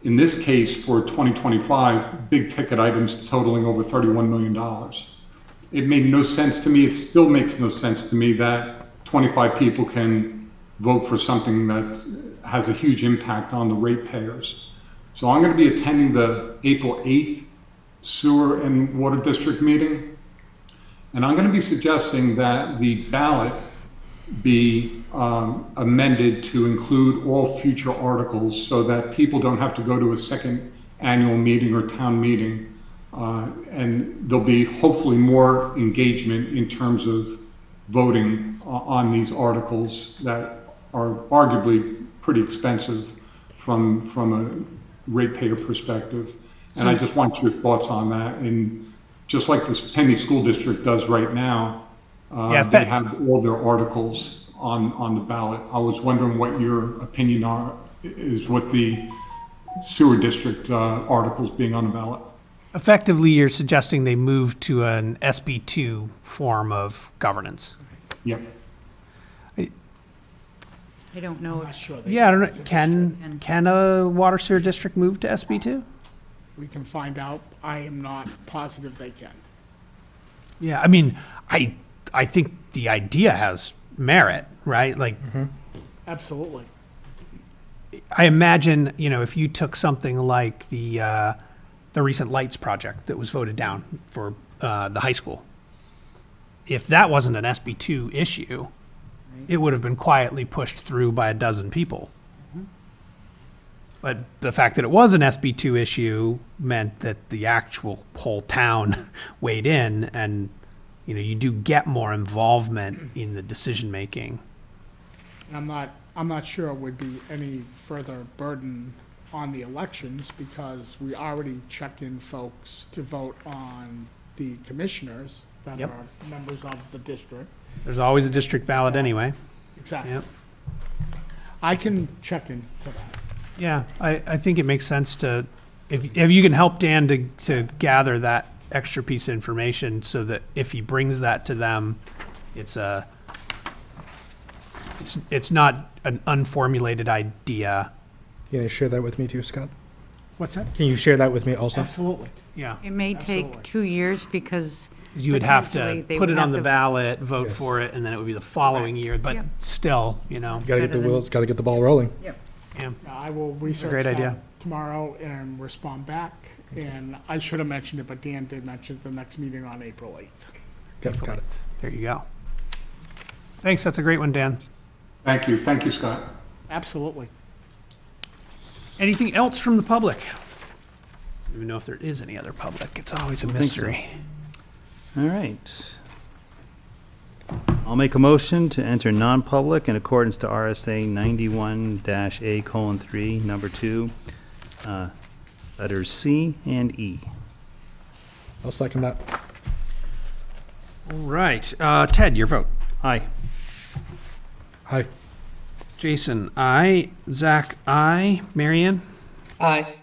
in this case, for 2025, big ticket items totaling over $31 million. It made no sense to me. It still makes no sense to me that 25 people can vote for something that has a huge impact on the ratepayers. So I'm going to be attending the April 8th Sewer and Water District meeting. And I'm going to be suggesting that the ballot be amended to include all future articles so that people don't have to go to a second annual meeting or town meeting. And there'll be hopefully more engagement in terms of voting on these articles that are arguably pretty expensive from a ratepayer perspective. And I just want your thoughts on that. And just like this Penny School District does right now, they have all their articles on the ballot. I was wondering what your opinion is what the sewer district articles being on the ballot. Effectively, you're suggesting they move to an SB2 form of governance. Yep. I don't know. Not sure. Yeah, I don't know. Can a water sewer district move to SB2? We can find out. I am not positive they can. Yeah, I mean, I think the idea has merit, right? Like, Absolutely. I imagine, if you took something like the recent lights project that was voted down for the high school, if that wasn't an SB2 issue, it would have been quietly pushed through by a dozen people. But the fact that it was an SB2 issue meant that the actual whole town weighed in, and you do get more involvement in the decision making. And I'm not sure it would be any further burden on the elections because we already checked in folks to vote on the commissioners that Yep. are members of the district. There's always a district ballot anyway. Exactly. Yep. I can check into that. Yeah, I think it makes sense to, if you can help Dan to gather that extra piece of information so that if he brings that to them, it's not an unformulated idea. Can you share that with me too, Scott? What's that? Can you share that with me also? Absolutely. Yeah. It may take Absolutely. 2 years because You would have potentially to they put would it on have the to- ballot, vote Yes. for it, and then it would be the following year, but Yep. still, Gotta get Better the than- wheels, gotta get the ball rolling. yeah. I will research great that idea. tomorrow and respond back. And I should have mentioned it, but Dan did mention the next meeting on April 8th. Got it. There you go. Thanks, that's a great one, Dan. Thank you, Scott. Absolutely. Anything else from the public? I don't even know if there is any other public. It's always a Don't think so. mystery. All right. I'll make a motion to enter non-public in accordance to RSA 91-A:3, number 2, letters C and E. I'll second that. All right, Ted, your vote. Aye. Hi. Jason, aye. Zach, aye. Marianne? Aye.